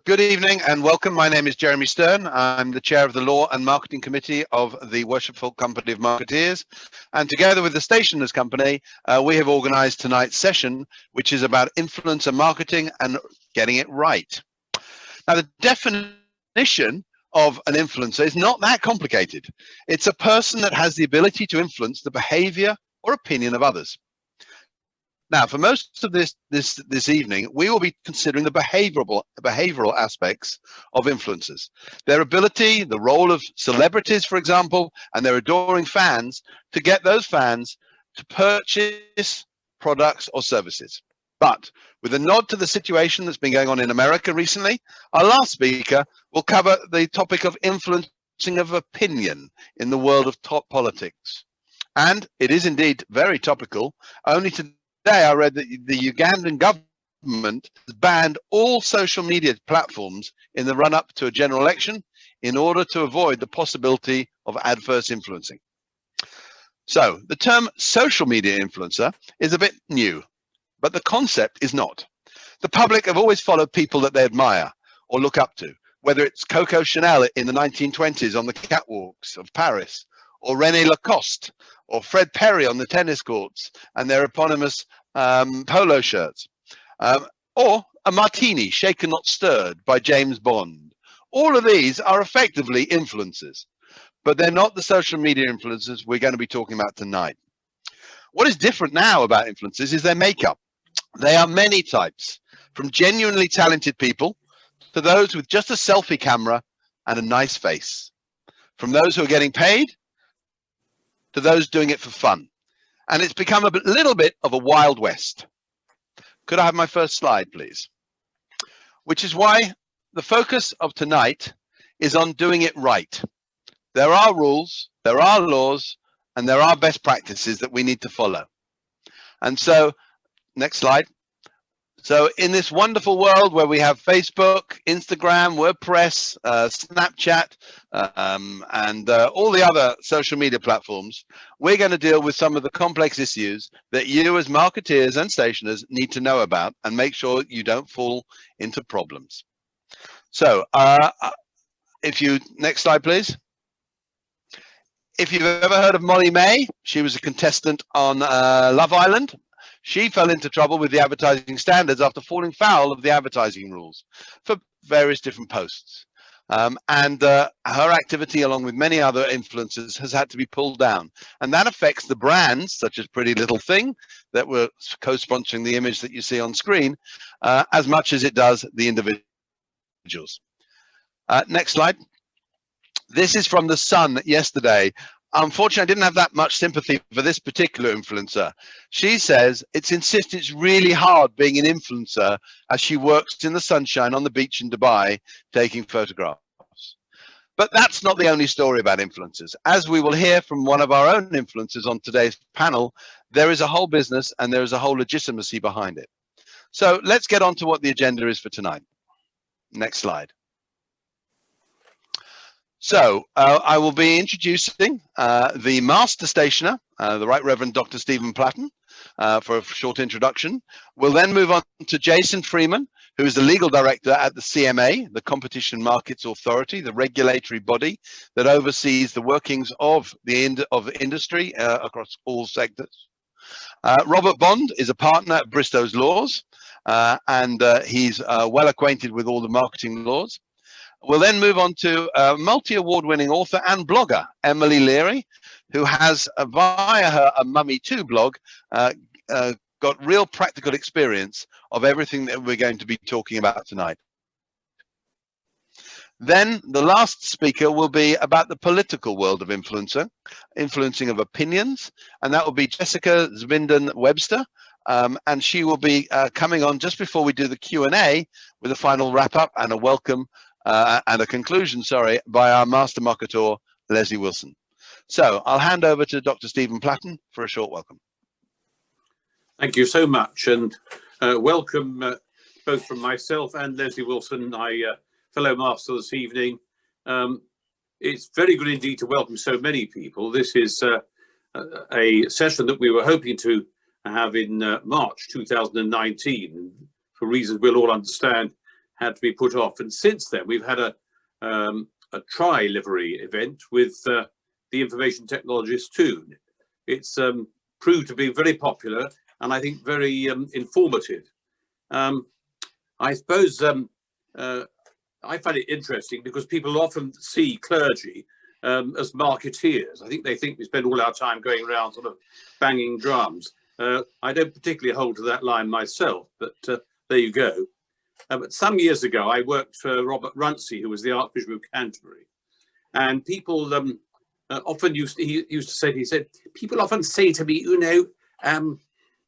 Good evening and welcome. My name is Jeremy Stern. I'm the chair of the Law and Marketing Committee of the Worshipful Company of Marketeers. And together with the Stationers Company, we have organized tonight's session, which is about influencer marketing and getting it right. Now, the definition of an influencer is not that complicated. It's a person that has the ability to influence the behavior or opinion of others. Now, for most of this evening, we will be considering the behavioral aspects of influencers. Their ability, the role of celebrities, for example, and their adoring fans to get those fans to purchase products or services. But with a nod to the situation that's been going on in America recently, our last speaker will cover the topic of influencing of opinion in the world of top politics. And it is indeed very topical. Only today I read that the Ugandan government has banned all social media platforms in the run-up to a general election in order to avoid the possibility of adverse influencing. So the term social media influencer is a bit new, but the concept is not. The public have always followed people that they admire or look up to, whether it's Coco Chanel in the 1920s on the catwalks of Paris, or René Lacoste, or Fred Perry on the tennis courts and their eponymous polo shirts, or a martini shaken not stirred by James Bond. All of these are effectively influencers, but they're not the social media influencers we're going to be talking about tonight. What is different now about influencers is their makeup. They are many types, from genuinely talented people to those with just a selfie camera and a nice face, from those who are getting paid to those doing it for fun. And it's become a little bit of a Wild West. Could I have my first slide, please? Which is why the focus of tonight is on doing it right. There are rules, there are laws, and there are best practices that we need to follow. And so, next slide. So in this wonderful world where we have Facebook, Instagram, WordPress, Snapchat, and all the other social media platforms, we're going to deal with some of the complex issues that you as marketeers and stationers need to know about and make sure you don't fall into problems. So next slide, please. If you've ever heard of Molly May, she was a contestant on Love Island. She fell into trouble with the advertising standards after falling foul of the advertising rules for various different posts. And her activity, along with many other influencers, has had to be pulled down. And that affects the brands, such as Pretty Little Thing, that were co-sponsoring the image that you see on screen, as much as it does the individuals. Next slide. This is from The Sun yesterday. Unfortunately, I didn't have that much sympathy for this particular influencer. She says it's really hard being an influencer as she works in the sunshine on the beach in Dubai taking photographs. But that's not the only story about influencers. As we will hear from one of our own influencers on today's panel, there is a whole business and there is a whole legitimacy behind it. So let's get on to what the agenda is for tonight. Next slide. So I will be introducing the Master Stationer, the Right Reverend Dr. Stephen Platten, for a short introduction. We'll then move on to Jason Freeman, who is the Legal Director at the CMA, the Competition Markets Authority, the regulatory body that oversees the workings of the industry across all sectors. Robert Bond is a partner at Bristow's Laws, and he's well acquainted with all the marketing laws. We'll then move on to multi-award-winning author and blogger, Emily Leary, who has, via her A Mummy 2 blog, got real practical experience of everything that we're going to be talking about tonight. Then the last speaker will be about the political world of influencing of opinions, and that will be Jessica Zwinden-Webster, and she will be coming on just before we do the Q&A with a final wrap-up and a welcome and a conclusion, by our master marketer, Leslie Wilson. So I'll hand over to Dr. Stephen Platten for a short welcome. Thank you so much, and welcome both from myself and Leslie Wilson, my fellow master this evening. It's very good indeed to welcome so many people. This is a session that we were hoping to have in March 2019. For reasons we'll all understand, had to be put off. And since then, we've had a try Livery event with the information technologists too. It's proved to be very popular and I think very informative. I suppose I find it interesting because people often see clergy as marketeers. I think they think we spend all our time going around sort of banging drums. I don't particularly hold to that line myself, but there you go. But some years ago, I worked for Robert Runcie, who was the Archbishop of Canterbury, and people often he said, people often say to me, you know,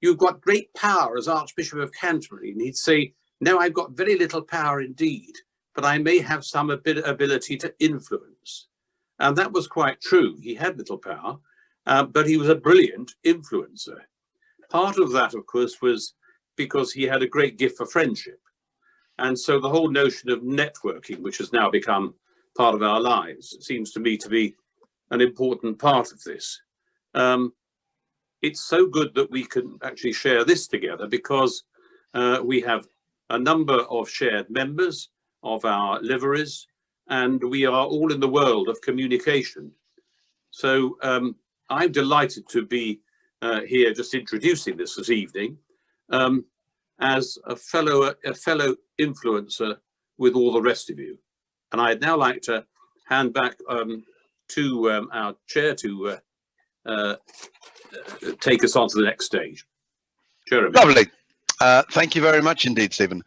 you've got great power as Archbishop of Canterbury, and he'd say, no, I've got very little power indeed, but I may have some ability to influence. And that was quite true. He had little power, but he was a brilliant influencer. Part of that, of course, was because he had a great gift for friendship. And so the whole notion of networking, which has now become part of our lives, seems to me to be an important part of this. It's so good that we can actually share this together because we have a number of shared members of our liveries, and we are all in the world of communication. So I'm delighted to be here just introducing this evening as a fellow influencer with all the rest of you. And I'd now like to hand back to our chair to take us on to the next stage. Jeremy. Lovely. Thank you very much indeed, Stephen.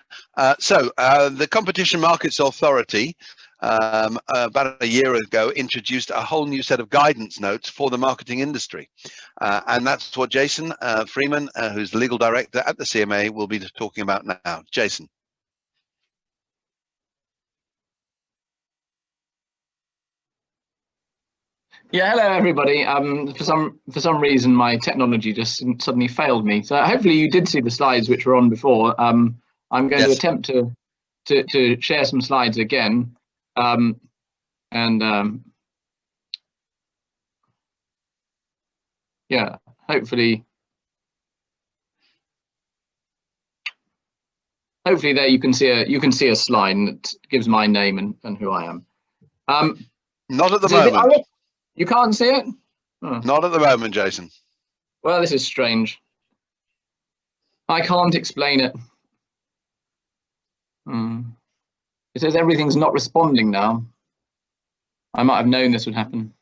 So the Competition Markets Authority about a year ago introduced a whole new set of guidance notes for the marketing industry. And that's what Jason Freeman, who's the legal director at the CMA, will be talking about now. Jason. Yeah, hello everybody. For some reason my technology just suddenly failed me. So hopefully you did see the slides which were on before. I'm going to attempt to share some slides again. Yeah, hopefully there you can see a slide that gives my name and who I am. Not at the moment. You can't see it? Oh. Not at the moment, Jason. Well, this is strange. I can't explain it. It says everything's not responding now. I might have known this would happen.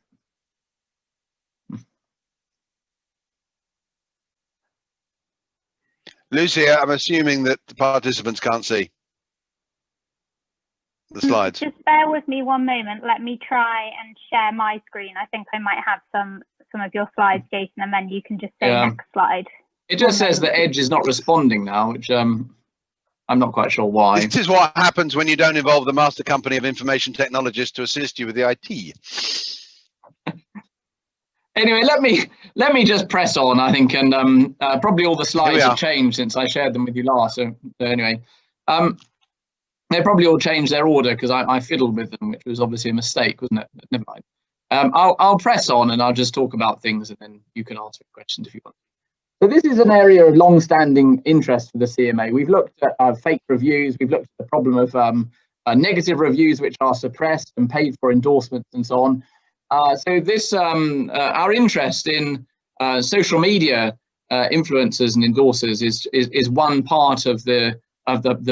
Lucy, I'm assuming that the participants can't see the slides. Just bear with me one moment. Let me try and share my screen. I think I might have some of your slides, Jason, and then you can just say next slide. It just says that Edge is not responding now, which I'm not quite sure why. This is what happens when you don't involve the master company of information technologists to assist you with the IT. Anyway, let me just press on, I think, and probably all the slides have changed since I shared them with you last. So anyway, they probably all changed their order because I fiddled with them, which was obviously a mistake, wasn't it? But never mind. I'll press on and I'll just talk about things, and then you can ask questions if you want. So this is an area of long-standing interest for the CMA. We've looked at fake reviews. We've looked at the problem of negative reviews which are suppressed and paid for endorsements and so on. So this our interest in social media influencers and endorsers is one part of the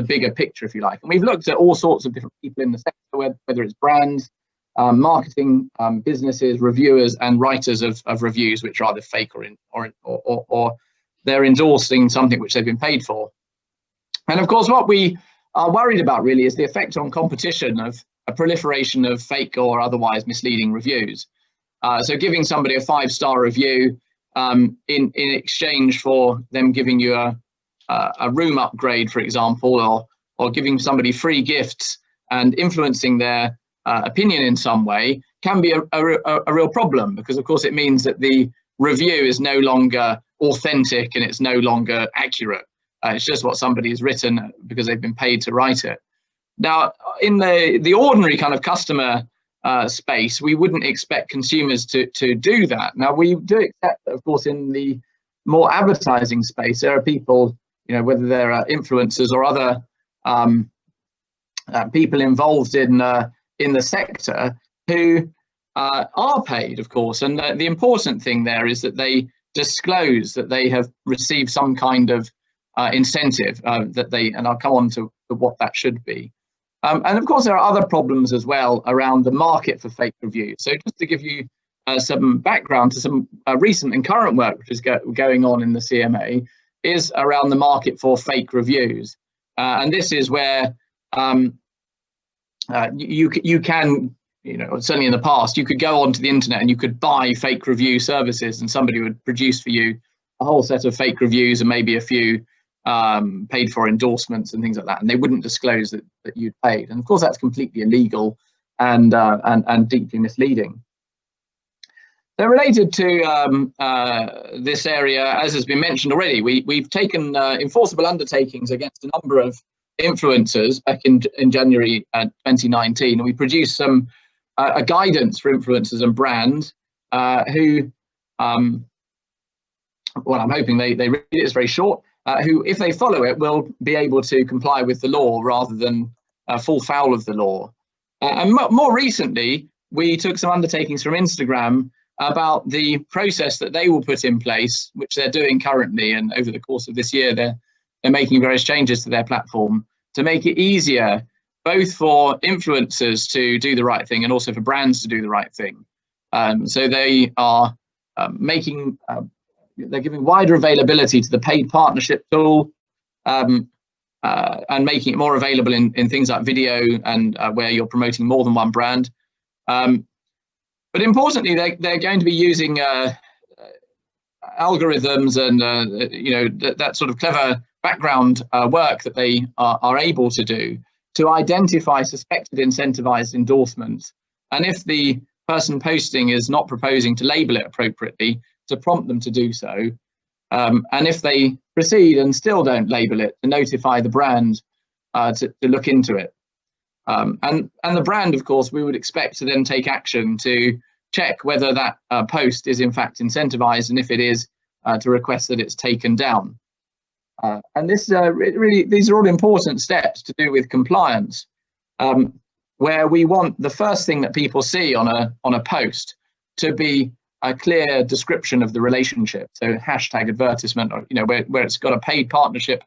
bigger picture, if you like. And we've looked at all sorts of different people in the sector, whether it's brands, marketing, businesses, reviewers, and writers of reviews, which are either fake or they're endorsing something which they've been paid for. And of course, what we are worried about really is the effect on competition of a proliferation of fake or otherwise misleading reviews. So giving somebody a 5-star review in exchange for them giving you a room upgrade, for example, or giving somebody free gifts and influencing their opinion in some way can be a real problem, because of course it means that the review is no longer authentic and it's no longer accurate. It's just what somebody has written because they've been paid to write it. Now, in the ordinary kind of customer space, we wouldn't expect consumers to do that. Now, we do accept that, of course, in the more advertising space, there are people, you know, whether they're influencers or other people involved in the sector who are paid, of course. And the important thing there is that they disclose that they have received some kind of incentive and I'll come on to what that should be. And of course, there are other problems as well around the market for fake reviews. So just to give you some background to some recent and current work which is going on in the CMA is around the market for fake reviews. And this is where you can, certainly in the past, you could go onto the internet and you could buy fake review services, and somebody would produce for you a whole set of fake reviews and maybe a few paid for endorsements and things like that, and they wouldn't disclose that you'd paid. And of course, that's completely illegal and deeply misleading. They're related to this area, as has been mentioned already. We've taken enforceable undertakings against a number of influencers back in January 2019, and we produced some a guidance for influencers and brands who, well, I'm hoping they read it. It's very short. Who, if they follow it, will be able to comply with the law rather than fall foul of the law. And more recently, we took some undertakings from Instagram about the process that they will put in place, which they're doing currently, and over the course of this year, they're making various changes to their platform to make it easier both for influencers to do the right thing and also for brands to do the right thing. So they are they're giving wider availability to the paid partnership tool and making it more available in things like video and where you're promoting more than one brand. But importantly, they're going to be using algorithms and that sort of clever background work that they are able to do to identify suspected incentivized endorsements. And if the person posting is not proposing to label it appropriately, to prompt them to do so. And if they proceed and still don't label it, to notify the brand to look into it. And the brand, of course, we would expect to then take action to check whether that post is in fact incentivized, and if it is, to request that it's taken down. And this really, these are all important steps to do with compliance, where we want the first thing that people see on a post to be a clear description of the relationship. So hashtag advertisement, or where it's got a paid partnership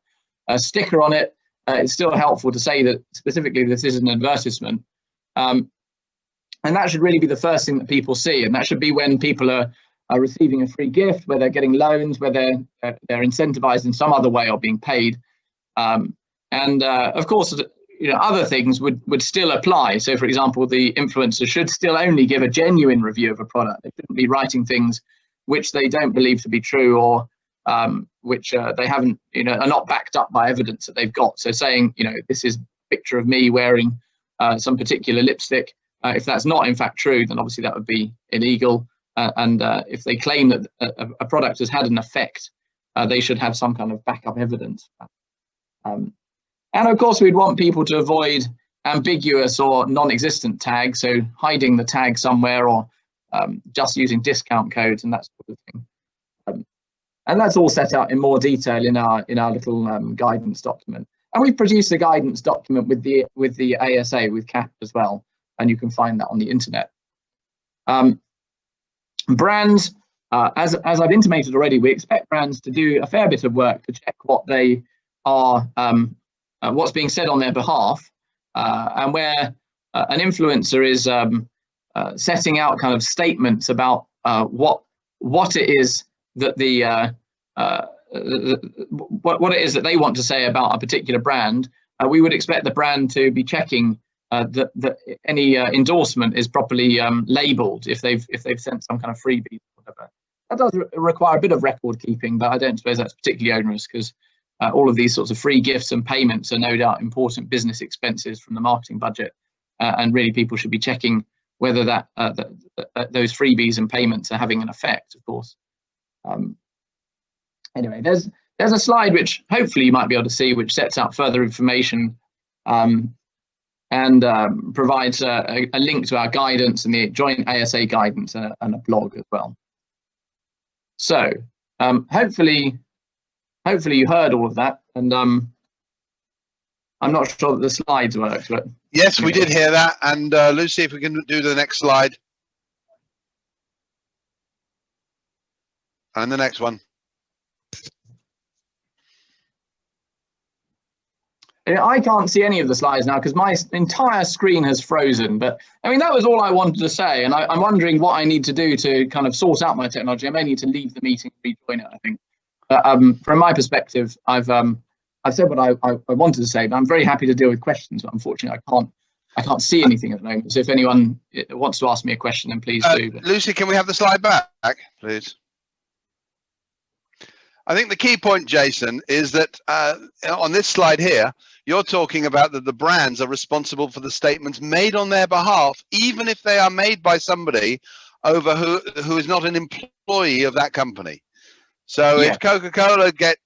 sticker on it. It's still helpful to say that specifically this is an advertisement, and that should really be the first thing that people see. And that should be when people are receiving a free gift, where they're getting loans, where they're incentivized in some other way or being paid. And of course, other things would still apply. So, for example, the influencer should still only give a genuine review of a product. They shouldn't be writing things which they don't believe to be true, or which they haven't, are not backed up by evidence that they've got. So saying, this is a picture of me wearing some particular lipstick. If that's not in fact true, then obviously that would be illegal. And if they claim that a product has had an effect, they should have some kind of backup evidence. And of course, we'd want people to avoid ambiguous or non-existent tags, so hiding the tag somewhere, or just using discount codes and that sort of thing. And that's all set out in more detail in our little guidance document. And we've produced a guidance document with the ASA, with CAP as well, and you can find that on the internet. Brands, as I've intimated already, we expect brands to do a fair bit of work to check what they are, what's being said on their behalf, and where an influencer is setting out kind of statements about what it is that what it is that they want to say about a particular brand. We would expect the brand to be checking that any endorsement is properly labelled if they've sent some kind of freebie or whatever. That does require a bit of record keeping, but I don't suppose that's particularly onerous, because all of these sorts of free gifts and payments are no doubt important business expenses from the marketing budget, and really people should be checking whether those freebies and payments are having an effect, of course. Anyway, there's a slide which hopefully you might be able to see, which sets out further information and provides a link to our guidance and the joint ASA guidance and a blog as well. So hopefully you heard all of that, and I'm not sure that the slides worked, but yes, we did hear that. And Lucy, if we can do the next slide. And the next one. I can't see any of the slides now because my entire screen has frozen. But I mean, that was all I wanted to say. And I'm wondering what I need to do to kind of sort out my technology. I may need to leave the meeting and rejoin it, I think. But from my perspective, I've said what I wanted to say, but I'm very happy to deal with questions. But unfortunately, I can't see anything at the moment. So if anyone wants to ask me a question, then please do. But Lucy, can we have the slide back, please? I think the key point, Jason, is that on this slide here, you're talking about that the brands are responsible for the statements made on their behalf, even if they are made by somebody over who is not an employee of that company. So if Coca-Cola get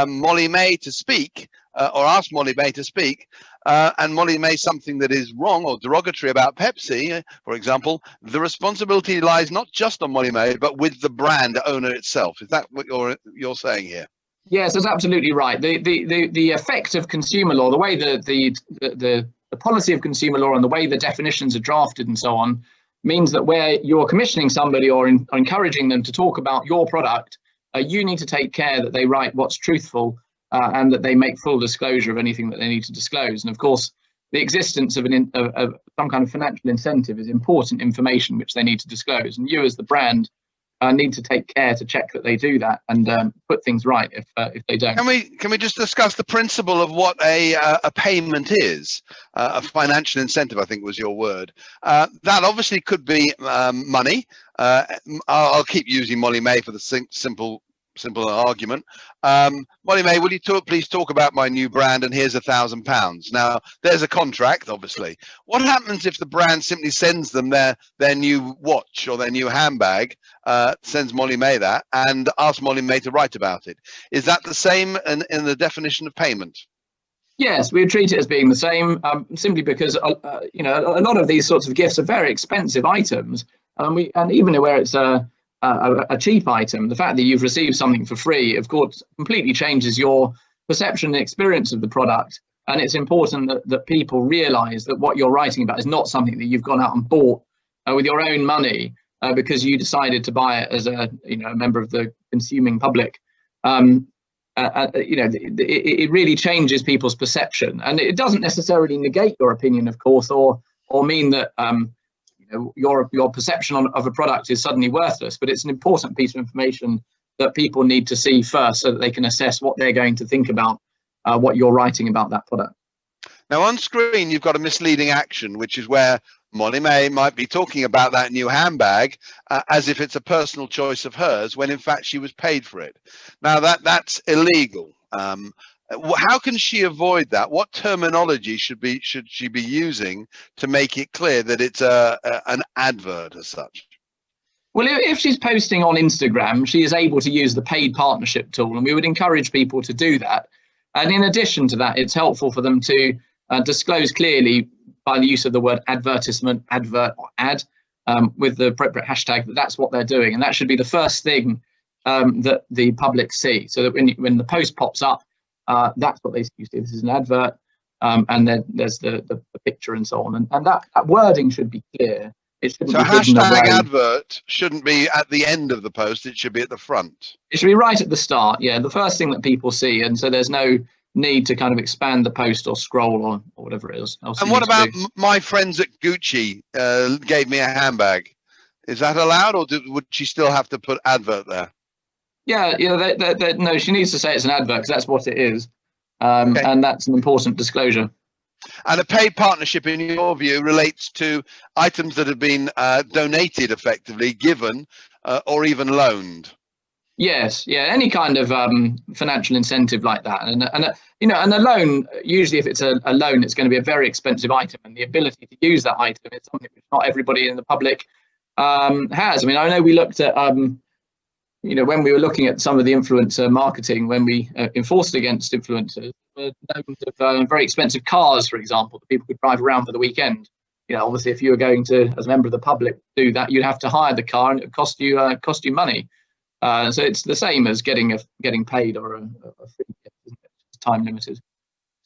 Molly May to speak or ask Molly May to speak, and Molly May something that is wrong or derogatory about Pepsi, for example, the responsibility lies not just on Molly May, but with the brand owner itself. Is that what you're saying here? Yes, that's absolutely right. The effect of consumer law, the way the policy of consumer law and the way the definitions are drafted and so on, means that where you're commissioning somebody or encouraging them to talk about your product, you need to take care that they write what's truthful and that they make full disclosure of anything that they need to disclose. And of course, the existence of some kind of financial incentive is important information which they need to disclose. And you as the brand need to take care to check that they do that and put things right if they don't. Can we just discuss the principle of what a payment is? A financial incentive, I think was your word. That obviously could be money. I'll keep using Molly May for the simple argument. Molly May, will you please talk about my new brand, and here's £1,000. Now, there's a contract, obviously. What happens if the brand simply sends them their new watch or their new handbag, sends Molly May that, and asks Molly May to write about it? Is that the same in the definition of payment? Yes, we would treat it as being the same, simply because a lot of these sorts of gifts are very expensive items, and even where it's a cheap item, the fact that you've received something for free, of course, completely changes your perception and experience of the product. And it's important that people realize that what you're writing about is not something that you've gone out and bought with your own money because you decided to buy it as a member of the consuming public. It really changes people's perception, and it doesn't necessarily negate your opinion, of course, or mean that your perception of a product is suddenly worthless, but it's an important piece of information that people need to see first so that they can assess what they're going to think about what you're writing about that product. Now on screen you've got a misleading action, which is where Molly May might be talking about that new handbag as if it's a personal choice of hers, when in fact she was paid for it. Now that's illegal. How can she avoid that? What terminology should she be using to make it clear that it's an advert as such? Well, if she's posting on Instagram, she is able to use the paid partnership tool, and we would encourage people to do that. And in addition to that, it's helpful for them to disclose clearly by the use of the word advertisement, advert, or ad, with the appropriate hashtag, that's what they're doing. And that should be the first thing that the public see, so that when the post pops up, that's what they see. This is an advert, and then there's the picture and so on. And that wording should be clear. It shouldn't so be hashtag advert shouldn't be at the end of the post. It should be at the front. It should be right at the start. Yeah, the first thing that people see. And so there's no need to kind of expand the post or scroll or whatever it is. And what about my friends at Gucci gave me a handbag? Is that allowed, or would she still have to put advert there? Yeah. No, she needs to say it's an advert because that's what it is. Okay. And that's an important disclosure. And a paid partnership, in your view, relates to items that have been donated, effectively, given, or even loaned. Yes, yeah, any kind of financial incentive like that, and a loan. Usually, if it's a loan, it's going to be a very expensive item, and the ability to use that item is something which not everybody in the public has. I mean, I know we looked at when we were looking at some of the influencer marketing, when we enforced against influencers, loans of very expensive cars, for example, that people could drive around for the weekend. Obviously, if you were going to, as a member of the public, do that, you'd have to hire the car, and it would cost you money. So it's the same as getting paid or a free gift, isn't it? It's time limited.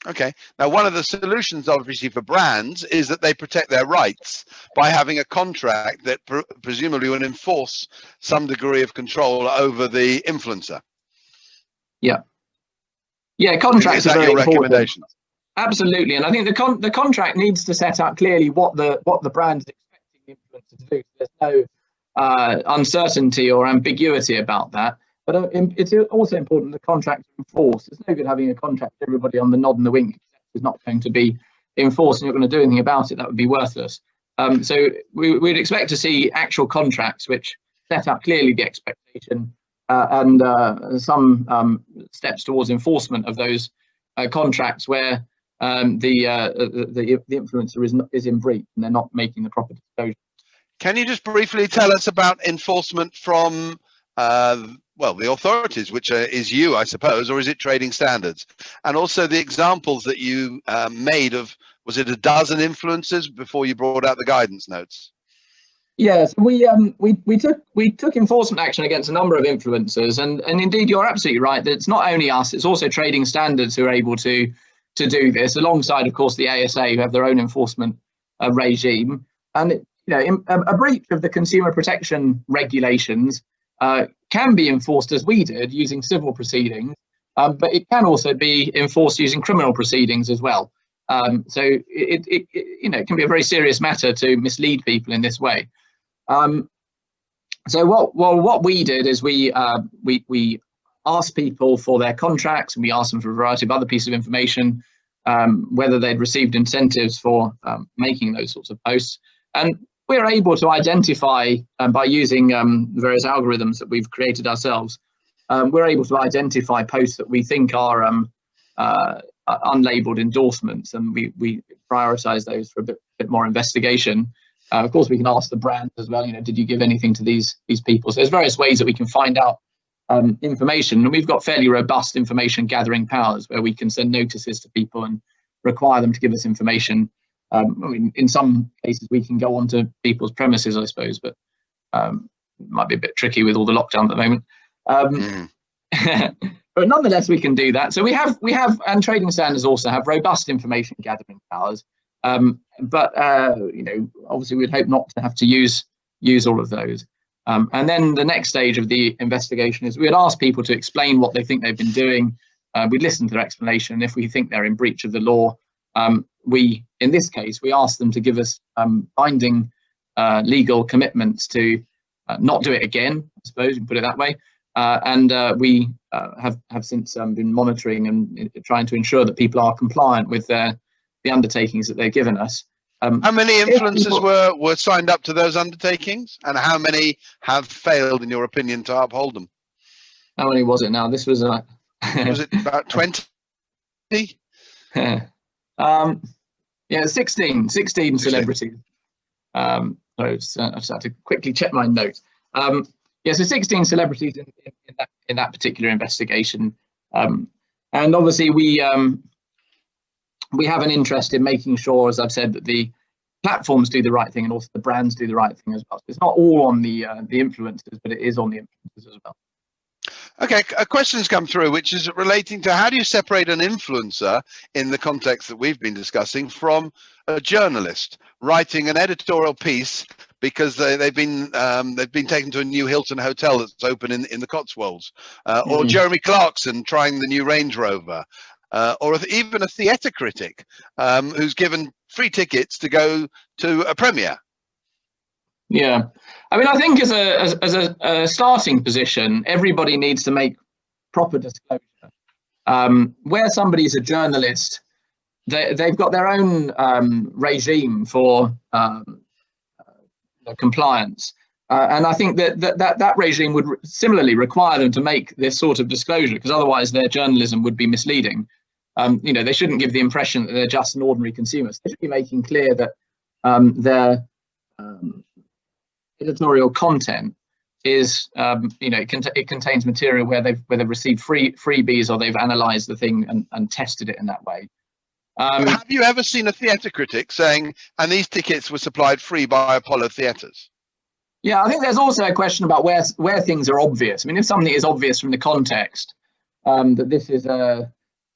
Okay. Now, one of the solutions, obviously, for brands is that they protect their rights by having a contract that presumably will enforce some degree of control over the influencer. Yeah. Yeah, contracts are very important. Recommendation? Absolutely, and I think the contract needs to set out clearly what the brand is expecting the influencer to do. There's no uncertainty or ambiguity about that. But it's also important the contract is enforced. It's no good having a contract everybody on the nod and the wink is not going to be enforced and you're going to do anything about it. That would be worthless. So we'd expect to see actual contracts which set out clearly the expectation and some steps towards enforcement of those contracts where the influencer is in breach and they're not making the proper disclosure. Can you just briefly tell us about enforcement from the authorities, which is you, I suppose, or is it trading standards? And also the examples that you made of, was it a dozen influencers before you brought out the guidance notes? Yes, we took enforcement action against a number of influencers, and indeed you're absolutely right that it's not only us, it's also trading standards who are able to do this, alongside, of course, the ASA, who have their own enforcement regime. And a breach of the consumer protection regulations can be enforced as we did using civil proceedings, but it can also be enforced using criminal proceedings as well. So it can be a very serious matter to mislead people in this way. So what we did is we asked people for their contracts, and we asked them for a variety of other pieces of information, whether they'd received incentives for making those sorts of posts. And we're able to identify, by using various algorithms that we've created ourselves, we're able to identify posts that we think are unlabeled endorsements, and we prioritize those for a bit more investigation. Of course, we can ask the brands as well, did you give anything to these people? So there's various ways that we can find out information, and we've got fairly robust information gathering powers where we can send notices to people and require them to give us information. In some cases we can go onto people's premises, I suppose, but it might be a bit tricky with all the lockdown at the moment. But nonetheless, we can do that. So we have, and trading standards also have robust information gathering powers. But obviously we'd hope not to have to use all of those. And then the next stage of the investigation is we'd ask people to explain what they think they've been doing. We'd listen to their explanation, and if we think they're in breach of the law, in this case, we ask them to give us binding legal commitments to not do it again, I suppose, you can put it that way. And we have since been monitoring and trying to ensure that people are compliant with the undertakings that they're given us. How many influencers were signed up to those undertakings, and how many have failed, in your opinion, to uphold them? How many was it now? This was was it about 20? 16 celebrities. So I just had to quickly check my notes. So 16 celebrities in that particular investigation, and obviously we have an interest in making sure, as I've said, that the platforms do the right thing and also the brands do the right thing as well. So it's not all on the influencers, but it is on the influencers as well. Okay, a question's come through, which is relating to how do you separate an influencer in the context that we've been discussing from a journalist writing an editorial piece because they've been taken to a new Hilton hotel that's open in the Cotswolds, or Jeremy Clarkson trying the new Range Rover, or even a theatre critic who's given free tickets to go to a premiere. Yeah, I mean, I think as a starting position, everybody needs to make proper disclosure. Where somebody's a journalist, they've got their own regime for compliance, and I think that regime would similarly require them to make this sort of disclosure, because otherwise their journalism would be misleading. They shouldn't give the impression that they're just an ordinary consumer. So they should be making clear that their editorial content is, it contains material where they've received freebies, or they've analysed the thing and tested it in that way. Have you ever seen a theatre critic saying, and these tickets were supplied free by Apollo Theatres? Yeah, I think there's also a question about where things are obvious. I mean, if something is obvious from the context, that this is a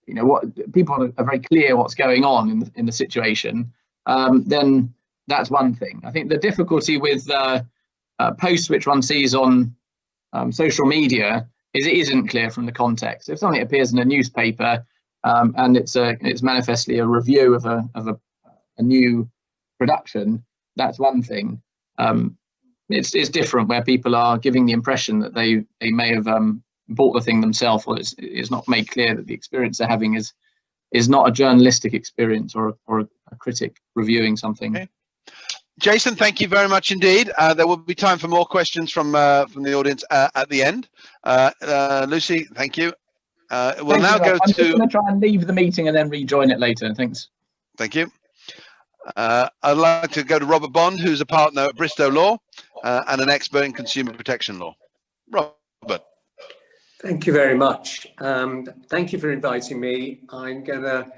what people are very clear what's going on in the situation, then that's one thing. I think the difficulty with posts which one sees on social media is it isn't clear from the context. If something appears in a newspaper and it's manifestly a review of a new production, that's one thing. It's different where people are giving the impression that they may have bought the thing themselves, or it's not made clear that the experience they're having is not a journalistic experience or a critic reviewing something. Okay. Jason, thank you very much indeed. There will be time for more questions from the audience at the end. Lucy, thank you. We'll now go to... I'm just going to try and leave the meeting and then rejoin it later. Thanks. Thank you. I'd like to go to Robert Bond, who's a partner at Bristow Law and an expert in consumer protection law. Robert. Thank you very much. Thank you for inviting me. I'm going to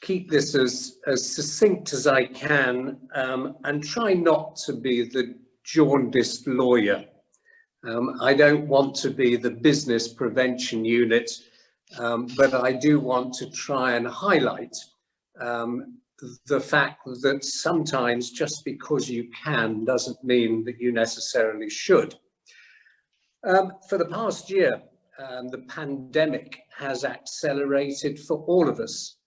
keep this as succinct as I can and try not to be the jaundiced lawyer. I don't want to be the business prevention unit, but I do want to try and highlight the fact that sometimes just because you can doesn't mean that you necessarily should. For the past year, the pandemic has accelerated for all of us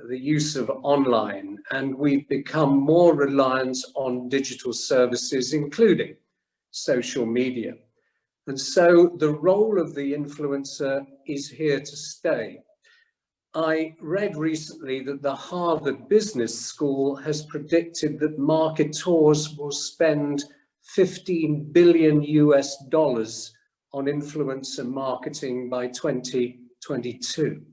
the use of online, and we've become more reliant on digital services, including social media. And so the role of the influencer is here to stay. I read recently that the Harvard Business School has predicted that marketers will spend $15 billion on influencer marketing by 2022.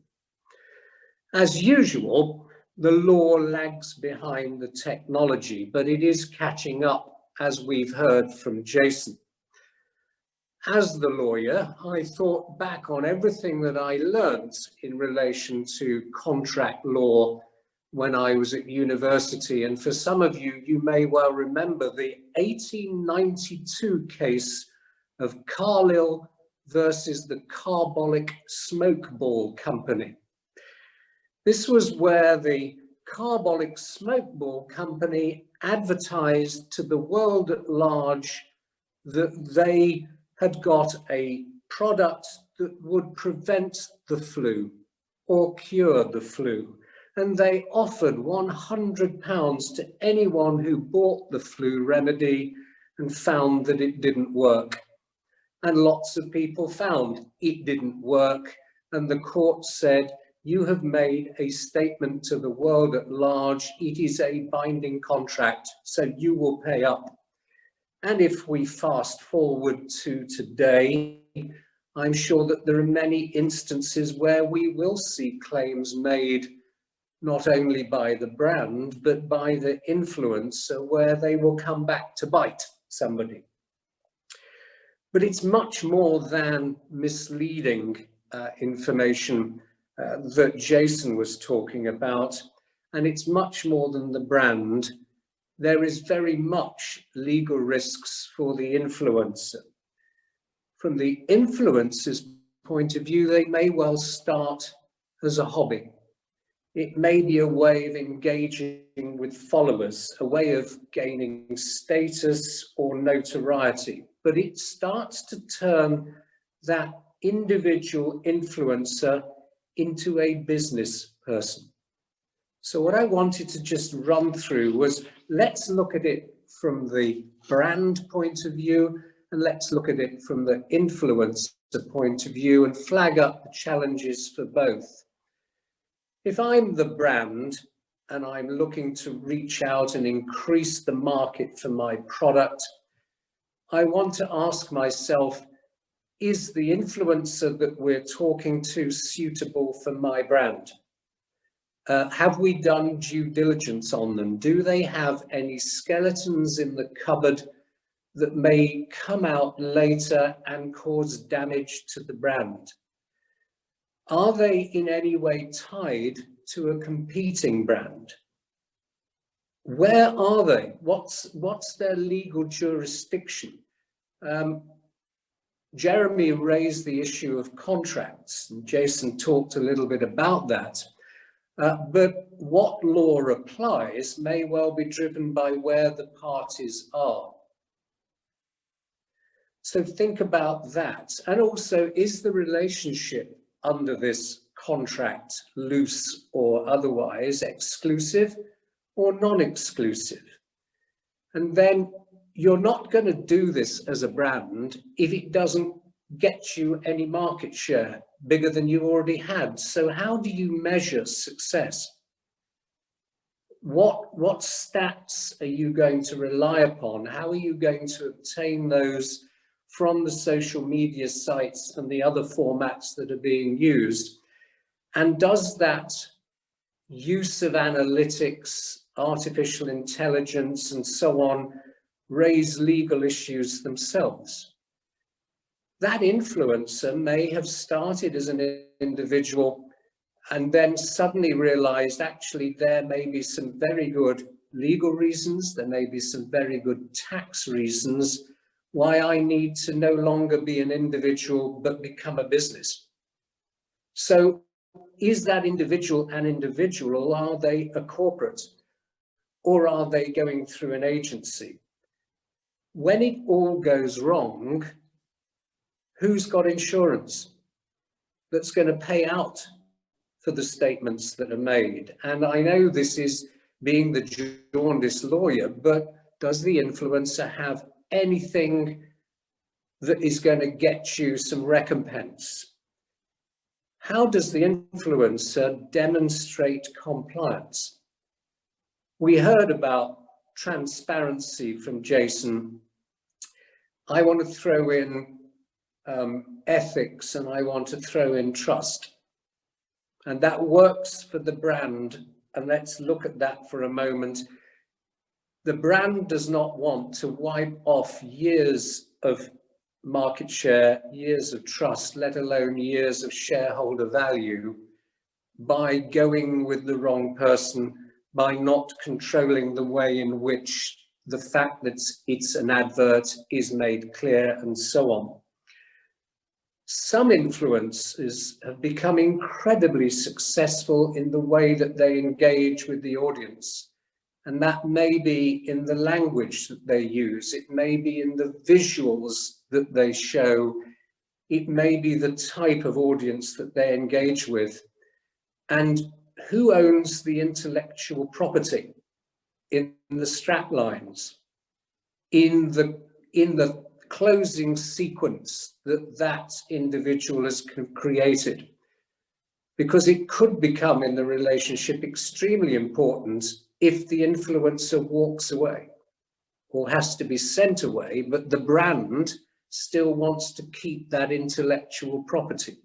As usual, the law lags behind the technology, but it is catching up, as we've heard from Jason. As the lawyer, I thought back on everything that I learned in relation to contract law when I was at university. And for some of you, you may well remember the 1892 case of Carlisle versus the Carbolic Smoke Ball Company. This was where the Carbolic Smoke Ball Company advertised to the world at large that they had got a product that would prevent the flu or cure the flu. And they offered £100 to anyone who bought the flu remedy and found that it didn't work. And lots of people found it didn't work. And the court said, you have made a statement to the world at large. It is a binding contract, so you will pay up. And if we fast forward to today, I'm sure that there are many instances where we will see claims made not only by the brand, but by the influencer, where they will come back to bite somebody. But it's much more than misleading information that Jason was talking about, and it's much more than the brand. There is very much legal risks for the influencer. From the influencer's point of view, they may well start as a hobby. It may be a way of engaging with followers, a way of gaining status or notoriety, but it starts to turn that individual influencer into a business person. So what I wanted to just run through was, let's look at it from the brand point of view, and let's look at it from the influencer point of view and flag up the challenges for both. If I'm the brand and I'm looking to reach out and increase the market for my product, I want to ask myself, is the influencer that we're talking to suitable for my brand? Have we done due diligence on them? Do they have any skeletons in the cupboard that may come out later and cause damage to the brand? Are they in any way tied to a competing brand? Where are they? What's their legal jurisdiction? Jeremy raised the issue of contracts, and Jason talked a little bit about that. But what law applies may well be driven by where the parties are. So think about that. And also, is the relationship under this contract loose or otherwise, exclusive or non-exclusive? And then you're not going to do this as a brand if it doesn't get you any market share bigger than you already had. So how do you measure success? What stats are you going to rely upon? How are you going to obtain those from the social media sites and the other formats that are being used? And does that use of analytics, artificial intelligence, and so on raise legal issues themselves? That influencer may have started as an individual and then suddenly realized actually there may be some very good legal reasons, there may be some very good tax reasons why I need to no longer be an individual but become a business. So is that individual an individual, or are they a corporate, or are they going through an agency? When it all goes wrong, who's got insurance that's going to pay out for the statements that are made? And I know this is being the jaundiced lawyer, but does the influencer have anything that is going to get you some recompense? How does the influencer demonstrate compliance? We heard about transparency from Jason. I want to throw in ethics, and I want to throw in trust. And that works for the brand. And let's look at that for a moment. The brand does not want to wipe off years of market share, years of trust, let alone years of shareholder value, by going with the wrong person, by not controlling the way in which the fact that it's an advert is made clear, and so on. Some influencers have become incredibly successful in the way that they engage with the audience. And that may be in the language that they use. It may be in the visuals that they show. It may be the type of audience that they engage with. And who owns the intellectual property in the strap lines, in the closing sequence that individual has created? Because it could become in the relationship extremely important if the influencer walks away or has to be sent away, but the brand still wants to keep that intellectual property.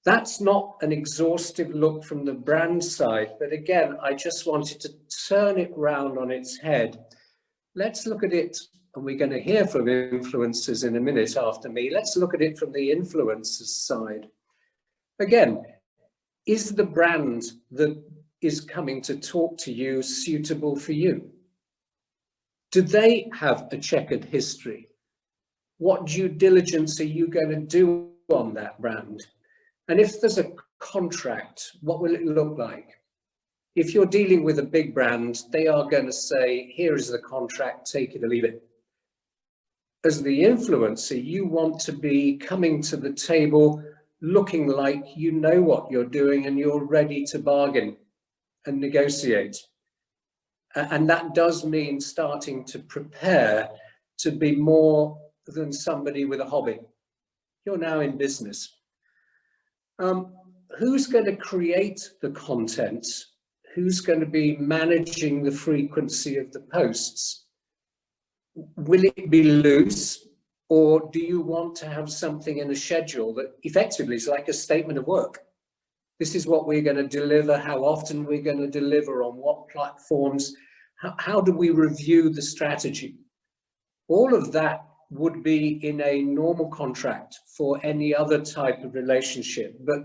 That's not an exhaustive look from the brand side, but again, I just wanted to turn it round on its head. Let's look at it, and we're going to hear from influencers in a minute after me. Let's look at it from the influencer's side. Again, is the brand that is coming to talk to you suitable for you? Do they have a checkered history? What due diligence are you going to do on that brand? And if there's a contract, what will it look like? If you're dealing with a big brand, they are going to say, here is the contract, take it or leave it. As the influencer, you want to be coming to the table looking like you know what you're doing and you're ready to bargain and negotiate. And that does mean starting to prepare to be more than somebody with a hobby. You're now in business. Who's going to create the content? Who's going to be managing the frequency of the posts? Will it be loose, or do you want to have something in a schedule that effectively is like a statement of work? This is what we're going to deliver, how often we're going to deliver, on what platforms, how do we review the strategy? All of that would be in a normal contract for any other type of relationship. But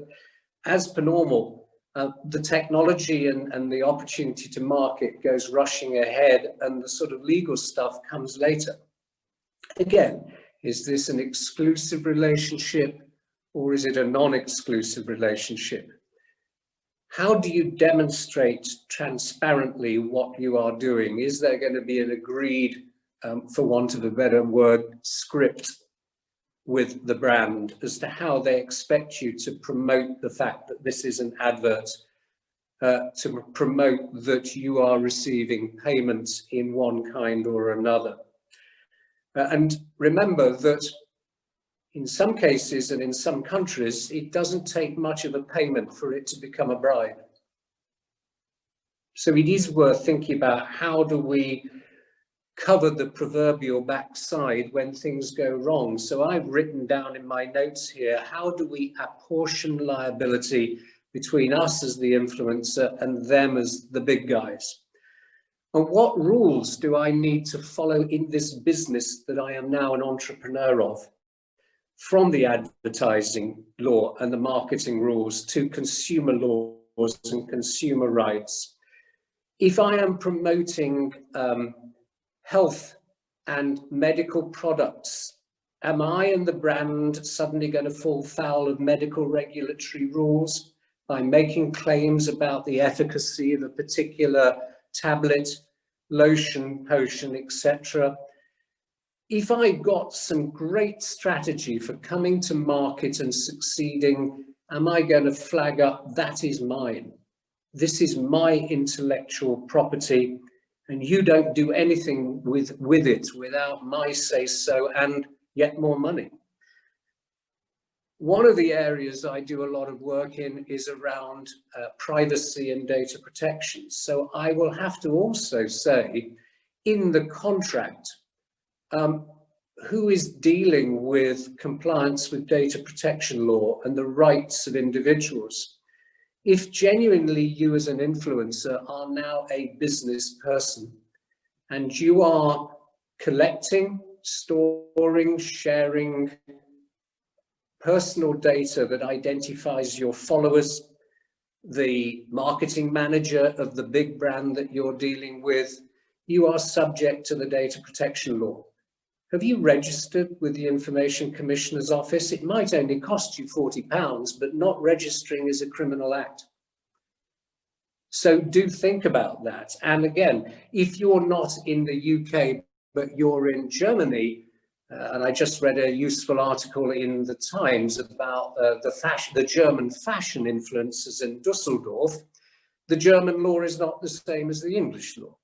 as per normal, the technology and the opportunity to market goes rushing ahead, and the sort of legal stuff comes later. Again, Is this an exclusive relationship or is it a non-exclusive relationship? How do you demonstrate transparently what you are doing? Is there going to be an agreed, for want of a better word, script with the brand as to how they expect you to promote the fact that this is an advert, to promote that you are receiving payments in one kind or another? And remember that in some cases and in some countries, it doesn't take much of a payment for it to become a bribe. So it is worth thinking about, how do we cover the proverbial backside when things go wrong? So I've written down in my notes here, how do we apportion liability between us as the influencer and them as the big guys? And what rules do I need to follow in this business that I am now an entrepreneur of? From the advertising law and the marketing rules to consumer laws and consumer rights. If I am promoting health and medical products, am I and the brand suddenly going to fall foul of medical regulatory rules by making claims about the efficacy of a particular tablet, lotion, potion, etc.? If I got some great strategy for coming to market and succeeding, am I going to flag up, that is mine? This is my intellectual property, and you don't do anything with it without my say so and yet more money. One of the areas I do a lot of work in is around privacy and data protection. So I will have to also say in the contract, who is dealing with compliance with data protection law and the rights of individuals? If genuinely you as an influencer are now a business person and you are collecting, storing, sharing personal data that identifies your followers, the marketing manager of the big brand that you're dealing with, you are subject to the data protection law. Have you registered with the Information Commissioner's Office? It might only cost you £40, but not registering is a criminal act. So do think about that. And again, if you're not in the UK, but you're in Germany, and I just read a useful article in the Times about the German fashion influencers in Dusseldorf, the German law is not the same as the English law.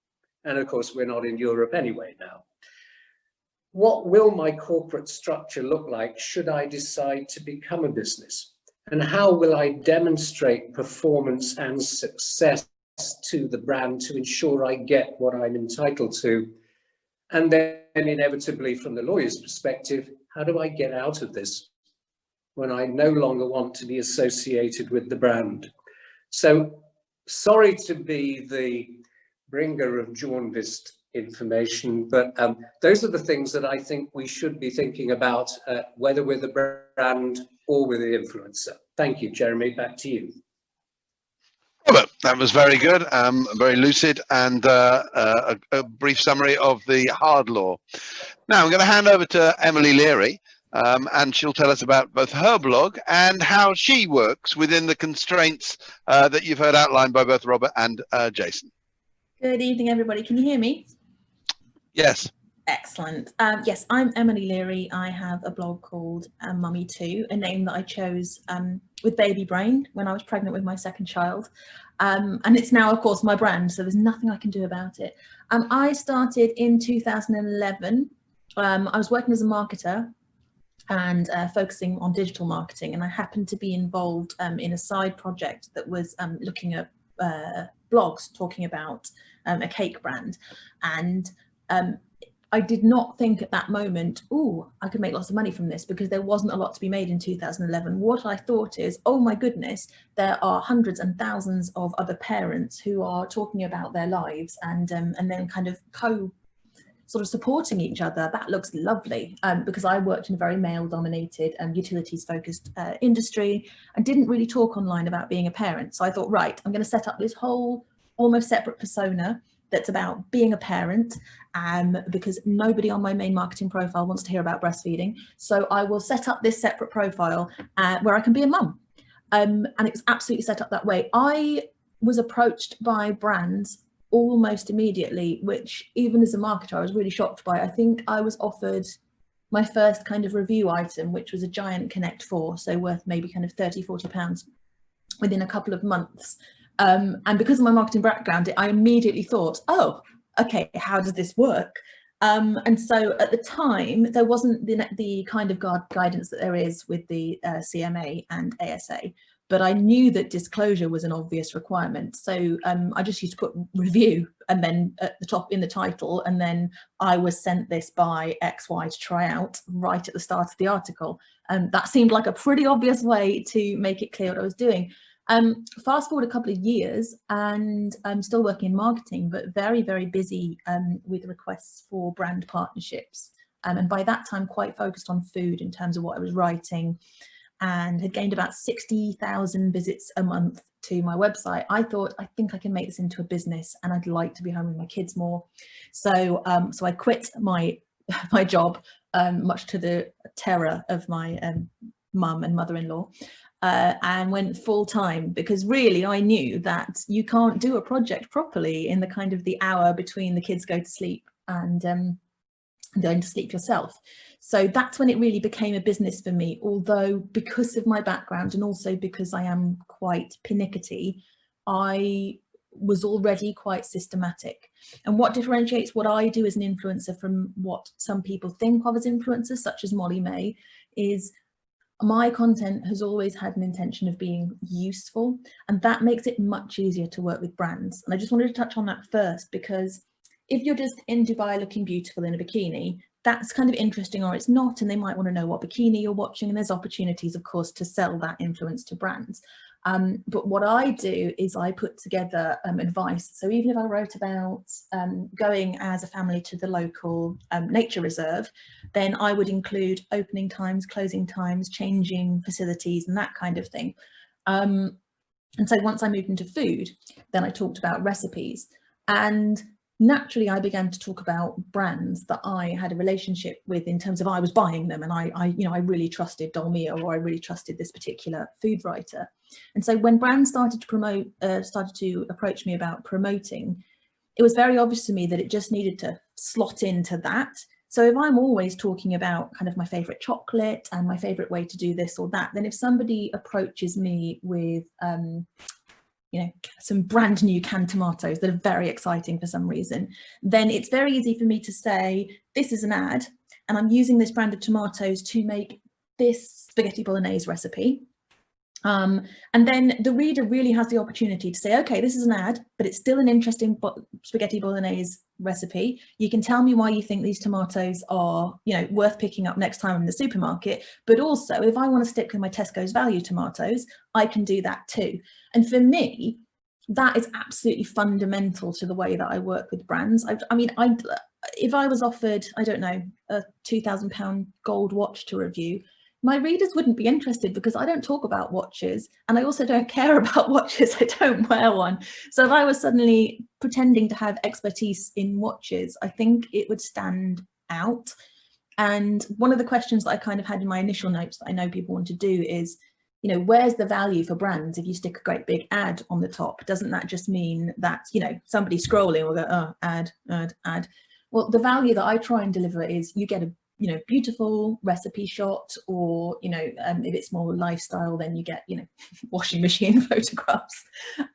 And of course, we're not in Europe anyway now. What will my corporate structure look like should I decide to become a business? And how will I demonstrate performance and success to the brand to ensure I get what I'm entitled to? And then inevitably, from the lawyer's perspective, how do I get out of this when I no longer want to be associated with the brand? So sorry to be the bringer of jaundiced information, but those are the things that I think we should be thinking about, whether we're the brand or we're the influencer. Thank you, Jeremy. Back to you. Robert, that was very good, very lucid, and a brief summary of the hard law. Now I'm going to hand over to Emily Leary, and she'll tell us about both her blog and how she works within the constraints that you've heard outlined by both Robert and Jason. Good evening, everybody. Can you hear me? Yes. Excellent. Yes, I'm Emily Leary. I have a blog called Mummy 2, a name that I chose with baby brain when I was pregnant with my second child. And it's now, of course, my brand, so there's nothing I can do about it. I started in 2011. I was working as a marketer and focusing on digital marketing, and I happened to be involved in a side project that was looking at blogs talking about a cake brand. And I did not think at that moment, oh, I could make lots of money from this, because there wasn't a lot to be made in 2011. What I thought is, oh my goodness, there are hundreds and thousands of other parents who are talking about their lives and then kind of sort of supporting each other. That looks lovely, because I worked in a very male-dominated utilities-focused industry and didn't really talk online about being a parent. So I thought, right, I'm going to set up this whole almost separate persona that's about being a parent, because nobody on my main marketing profile wants to hear about breastfeeding. So I will set up this separate profile where I can be a mum. And it was absolutely set up that way. I was approached by brands almost immediately, which even as a marketer, I was really shocked by. I think I was offered my first kind of review item, which was a giant Connect 4, so worth maybe kind of 30, 40 pounds within a couple of months. And because of my marketing background, I immediately thought, oh, okay, how does this work? And so at the time, there wasn't the kind of guidance that there is with the CMA and ASA, but I knew that disclosure was an obvious requirement. So I just used to put review and then at the top in the title, and then I was sent this by XY to try out right at the start of the article. That seemed like a pretty obvious way to make it clear what I was doing. Fast forward a couple of years and I'm still working in marketing, but very, very busy with requests for brand partnerships. And by that time, quite focused on food in terms of what I was writing, and had gained about 60,000 visits a month to my website. I thought, I think I can make this into a business, and I'd like to be home with my kids more. So, so I quit my job, much to the terror of my mum and mother-in-law, and went full time, because really I knew that you can't do a project properly in the kind of the hour between the kids go to sleep and going to sleep yourself. So that's when it really became a business for me, although because of my background and also because I am quite pernickety, I was already quite systematic. And what differentiates what I do as an influencer from what some people think of as influencers, such as Molly May, is my content has always had an intention of being useful, and that makes it much easier to work with brands. And I just wanted to touch on that first, because if you're just in Dubai looking beautiful in a bikini, that's kind of interesting, or it's not, and they might want to know what bikini you're watching, and there's opportunities, of course, to sell that influence to brands. But what I do is I put together advice. So even if I wrote about going as a family to the local nature reserve, then I would include opening times, closing times, changing facilities, and that kind of thing. And so once I moved into food, then I talked about recipes, and naturally I began to talk about brands that I had a relationship with in terms of I was buying them, and I really trusted Dolmio, or I really trusted this particular food writer. And so when brands started to approach me about promoting, it was very obvious to me that it just needed to slot into that. So if I'm always talking about kind of my favorite chocolate and my favorite way to do this or that, then if somebody approaches me with some brand new canned tomatoes that are very exciting for some reason, then it's very easy for me to say, this is an ad, and I'm using this brand of tomatoes to make this spaghetti bolognese recipe. And then the reader really has the opportunity to say, okay, this is an ad, but it's still an interesting spaghetti bolognese recipe. You can tell me why you think these tomatoes are, worth picking up next time in the supermarket. But also, if I want to stick with my Tesco's value tomatoes, I can do that too. And for me, that is absolutely fundamental to the way that I work with brands. If I was offered, I don't know, a £2,000 gold watch to review, my readers wouldn't be interested, because I don't talk about watches, and I also don't care about watches. I don't wear one. So if I was suddenly pretending to have expertise in watches, I think it would stand out. And one of the questions that I kind of had in my initial notes that I know people want to do is, where's the value for brands if you stick a great big ad on the top? Doesn't that just mean that, somebody scrolling will go, oh, ad, ad, ad? Well, the value that I try and deliver is you get a beautiful recipe shot, or if it's more lifestyle, then you get washing machine photographs,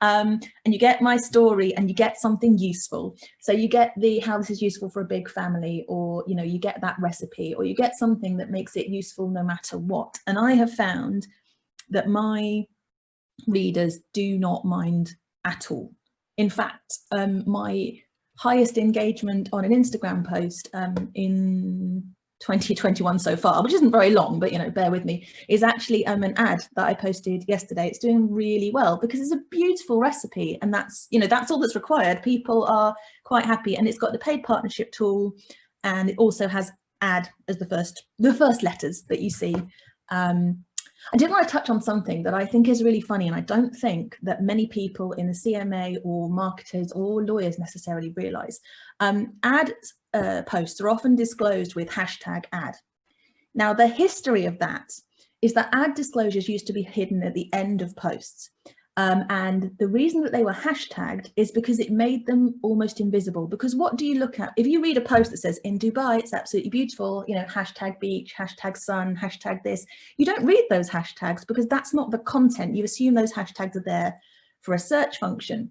and you get my story, and you get something useful. So you get how this is useful for a big family, or you get that recipe, or you get something that makes it useful no matter what. And I have found that my readers do not mind at all. In fact, my highest engagement on an Instagram post in 2021 so far, which isn't very long, but bear with me, is actually an ad that I posted yesterday. It's doing really well because it's a beautiful recipe, and that's all that's required. People are quite happy, and it's got the paid partnership tool, and it also has ad as the first letters that you see. I did want to touch on something that I think is really funny, and I don't think that many people in the CMA or marketers or lawyers necessarily realise. Ad posts are often disclosed with #ad. Now, the history of that is that ad disclosures used to be hidden at the end of posts. And the reason that they were hashtagged is because it made them almost invisible. Because what do you look at? If you read a post that says in Dubai, it's absolutely beautiful, you know, #beach, #sun, #this, you don't read those hashtags because that's not the content. You assume those hashtags are there for a search function.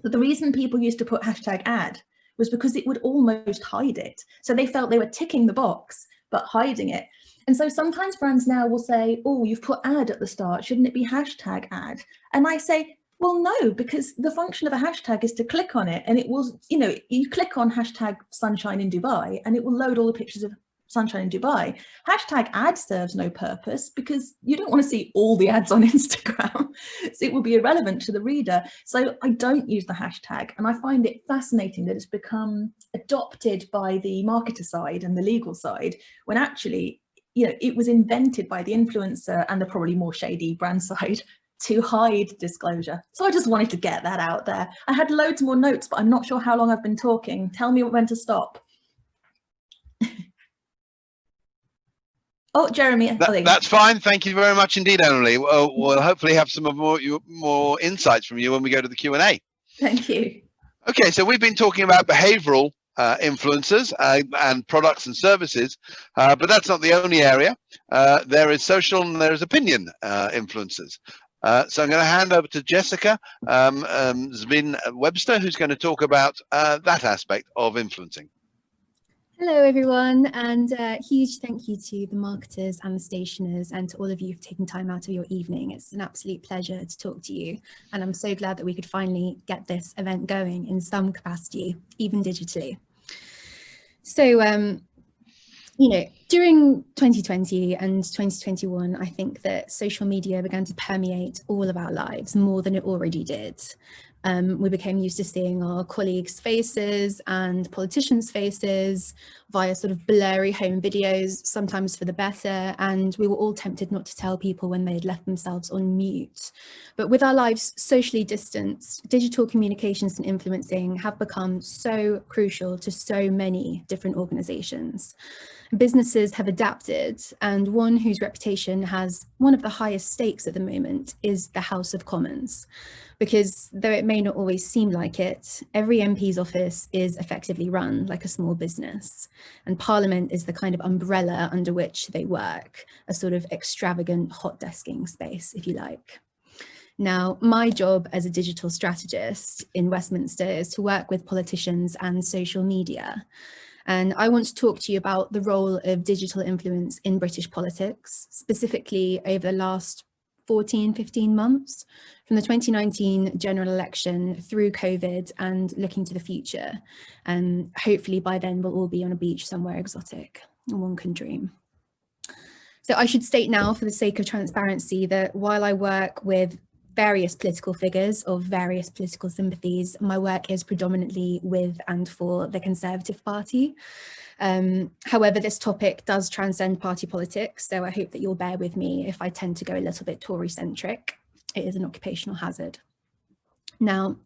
But the reason people used to put #ad was because it would almost hide it. So they felt they were ticking the box, but hiding it. And so sometimes brands now will say, oh, you've put ad at the start, shouldn't it be #ad? And I say, well, no, because the function of a hashtag is to click on it, and it will, you know, you click on #sunshine in Dubai and it will load all the pictures of sunshine in Dubai. #ad serves no purpose because you don't want to see all the ads on Instagram. So it will be irrelevant to the reader. So I don't use the hashtag, and I find it fascinating that it's become adopted by the marketer side and the legal side, when actually, you know, it was invented by the influencer and the probably more shady brand side to hide disclosure. So I just wanted to get that out there. I had loads more notes, but I'm not sure how long I've been talking. Tell me when to stop. Oh, Jeremy. That's fine. Thank you very much indeed, Emily. We'll hopefully have some more insights from you when we go to the Q&A. Thank you. Okay, so we've been talking about behavioral influencers and products and services, but that's not the only area. There is social and there is opinion influencers. So I'm going to hand over to Jessica Zvin-Webster, who's going to talk about that aspect of influencing. Hello everyone, and huge thank you to the marketers and the stationers and to all of you for taking time out of your evening. It's an absolute pleasure to talk to you, and I'm so glad that we could finally get this event going in some capacity, even digitally. So, you know, during 2020 and 2021, I think that social media began to permeate all of our lives more than it already did. We became used to seeing our colleagues' faces and politicians' faces via sort of blurry home videos, sometimes for the better, and we were all tempted not to tell people when they had left themselves on mute. But with our lives socially distanced, digital communications and influencing have become so crucial to so many different organizations. Businesses have adapted, and one whose reputation has one of the highest stakes at the moment is the House of Commons. Because though it may not always seem like it, every MP's office is effectively run like a small business. And Parliament is the kind of umbrella under which they work, a sort of extravagant hot desking space, if you like. Now, my job as a digital strategist in Westminster is to work with politicians and social media. And I want to talk to you about the role of digital influence in British politics, specifically over the last 15 months, from the 2019 general election through COVID and looking to the future. And hopefully by then we'll all be on a beach somewhere exotic, one can dream. So I should state now, for the sake of transparency, that while I work with various political figures of various political sympathies, my work is predominantly with and for the Conservative Party. However, this topic does transcend party politics, so I hope that you'll bear with me if I tend to go a little bit Tory-centric. It is an occupational hazard. Now,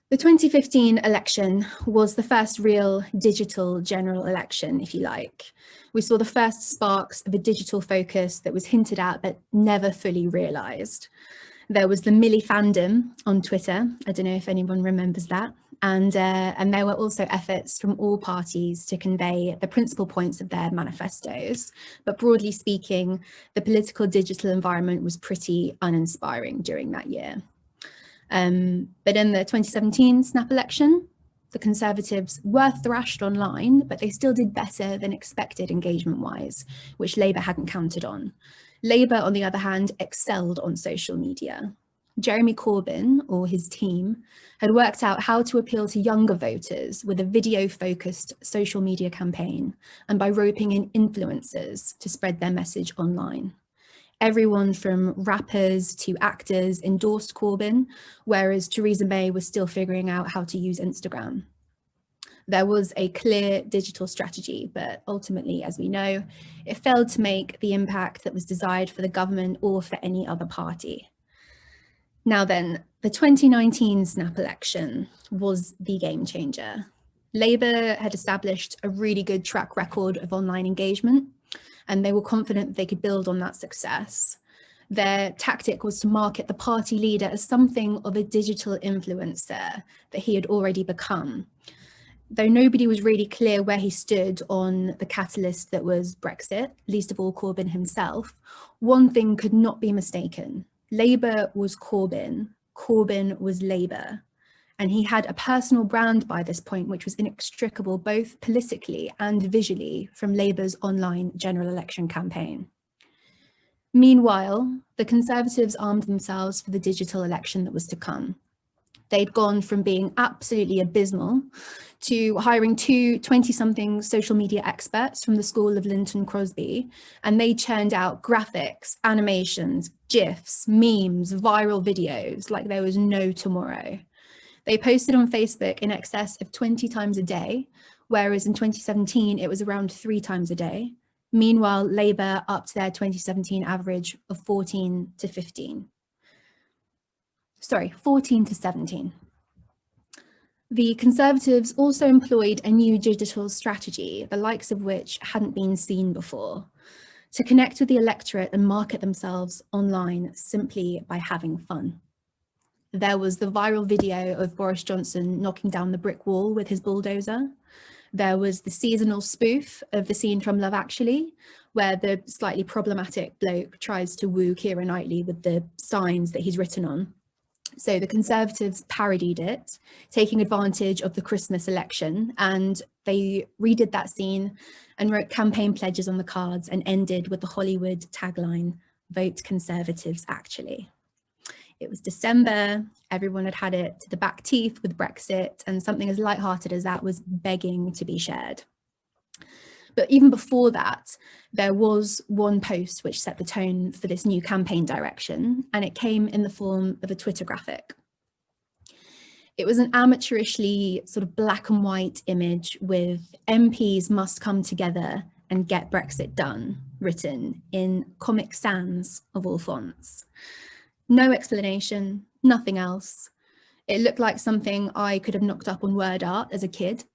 the 2015 election was the first real digital general election, if you like. We saw the first sparks of a digital focus that was hinted at but never fully realised. There was the Millie fandom on Twitter. I don't know if anyone remembers that. And there were also efforts from all parties to convey the principal points of their manifestos. But broadly speaking, the political digital environment was pretty uninspiring during that year. But in the 2017 snap election, the Conservatives were thrashed online, but they still did better than expected engagement-wise, which Labour hadn't counted on. Labour, on the other hand, excelled on social media. Jeremy Corbyn, or his team, had worked out how to appeal to younger voters with a video-focused social media campaign and by roping in influencers to spread their message online. Everyone from rappers to actors endorsed Corbyn, whereas Theresa May was still figuring out how to use Instagram. There was a clear digital strategy, but ultimately, as we know, it failed to make the impact that was desired for the government or for any other party. Now then, the 2019 snap election was the game changer. Labour had established a really good track record of online engagement, and they were confident they could build on that success. Their tactic was to market the party leader as something of a digital influencer that he had already become. Though nobody was really clear where he stood on the catalyst that was Brexit, least of all Corbyn himself, one thing could not be mistaken. Labour was Corbyn, Corbyn was Labour. And he had a personal brand by this point, which was inextricable both politically and visually from Labour's online general election campaign. Meanwhile, the Conservatives armed themselves for the digital election that was to come. They'd gone from being absolutely abysmal to hiring two 20-something social media experts from the school of Linton Crosby, and they churned out graphics, animations, GIFs, memes, viral videos like there was no tomorrow. They posted on Facebook in excess of 20 times a day, whereas in 2017 it was around 3 times a day. Meanwhile, Labour upped their 2017 average of 14 to 17. The Conservatives also employed a new digital strategy, the likes of which hadn't been seen before, to connect with the electorate and market themselves online simply by having fun. There was the viral video of Boris Johnson knocking down the brick wall with his bulldozer. There was the seasonal spoof of the scene from Love Actually, where the slightly problematic bloke tries to woo Keira Knightley with the signs that he's written on. So the Conservatives parodied it, taking advantage of the Christmas election, and they redid that scene and wrote campaign pledges on the cards and ended with the Hollywood tagline, "Vote Conservatives actually." It was December, everyone had had it to the back teeth with Brexit, and something as lighthearted as that was begging to be shared. But even before that, there was one post which set the tone for this new campaign direction, and it came in the form of a Twitter graphic. It was an amateurishly sort of black and white image with "MPs must come together and get Brexit done" written in Comic Sans of all fonts. No explanation, nothing else. It looked like something I could have knocked up on word art as a kid.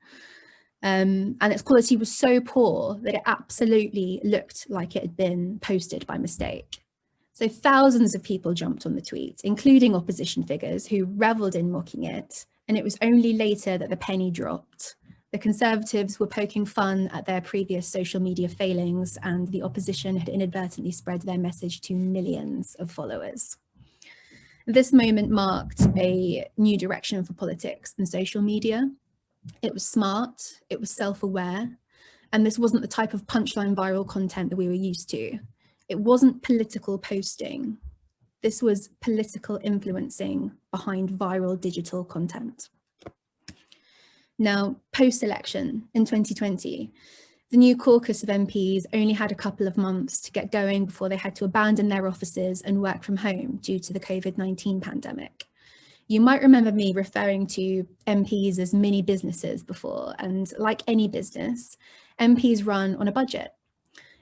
And its quality was so poor that it absolutely looked like it had been posted by mistake. So thousands of people jumped on the tweet, including opposition figures who revelled in mocking it. And it was only later that the penny dropped. The Conservatives were poking fun at their previous social media failings, and the opposition had inadvertently spread their message to millions of followers. This moment marked a new direction for politics and social media. It was smart, it was self-aware, and this wasn't the type of punchline viral content that we were used to. It wasn't political posting. This was political influencing behind viral digital content. Now, post-election in 2020, the new caucus of MPs only had a couple of months to get going before they had to abandon their offices and work from home due to the COVID-19 pandemic. You might remember me referring to MPs as mini businesses before, and like any business, MPs run on a budget.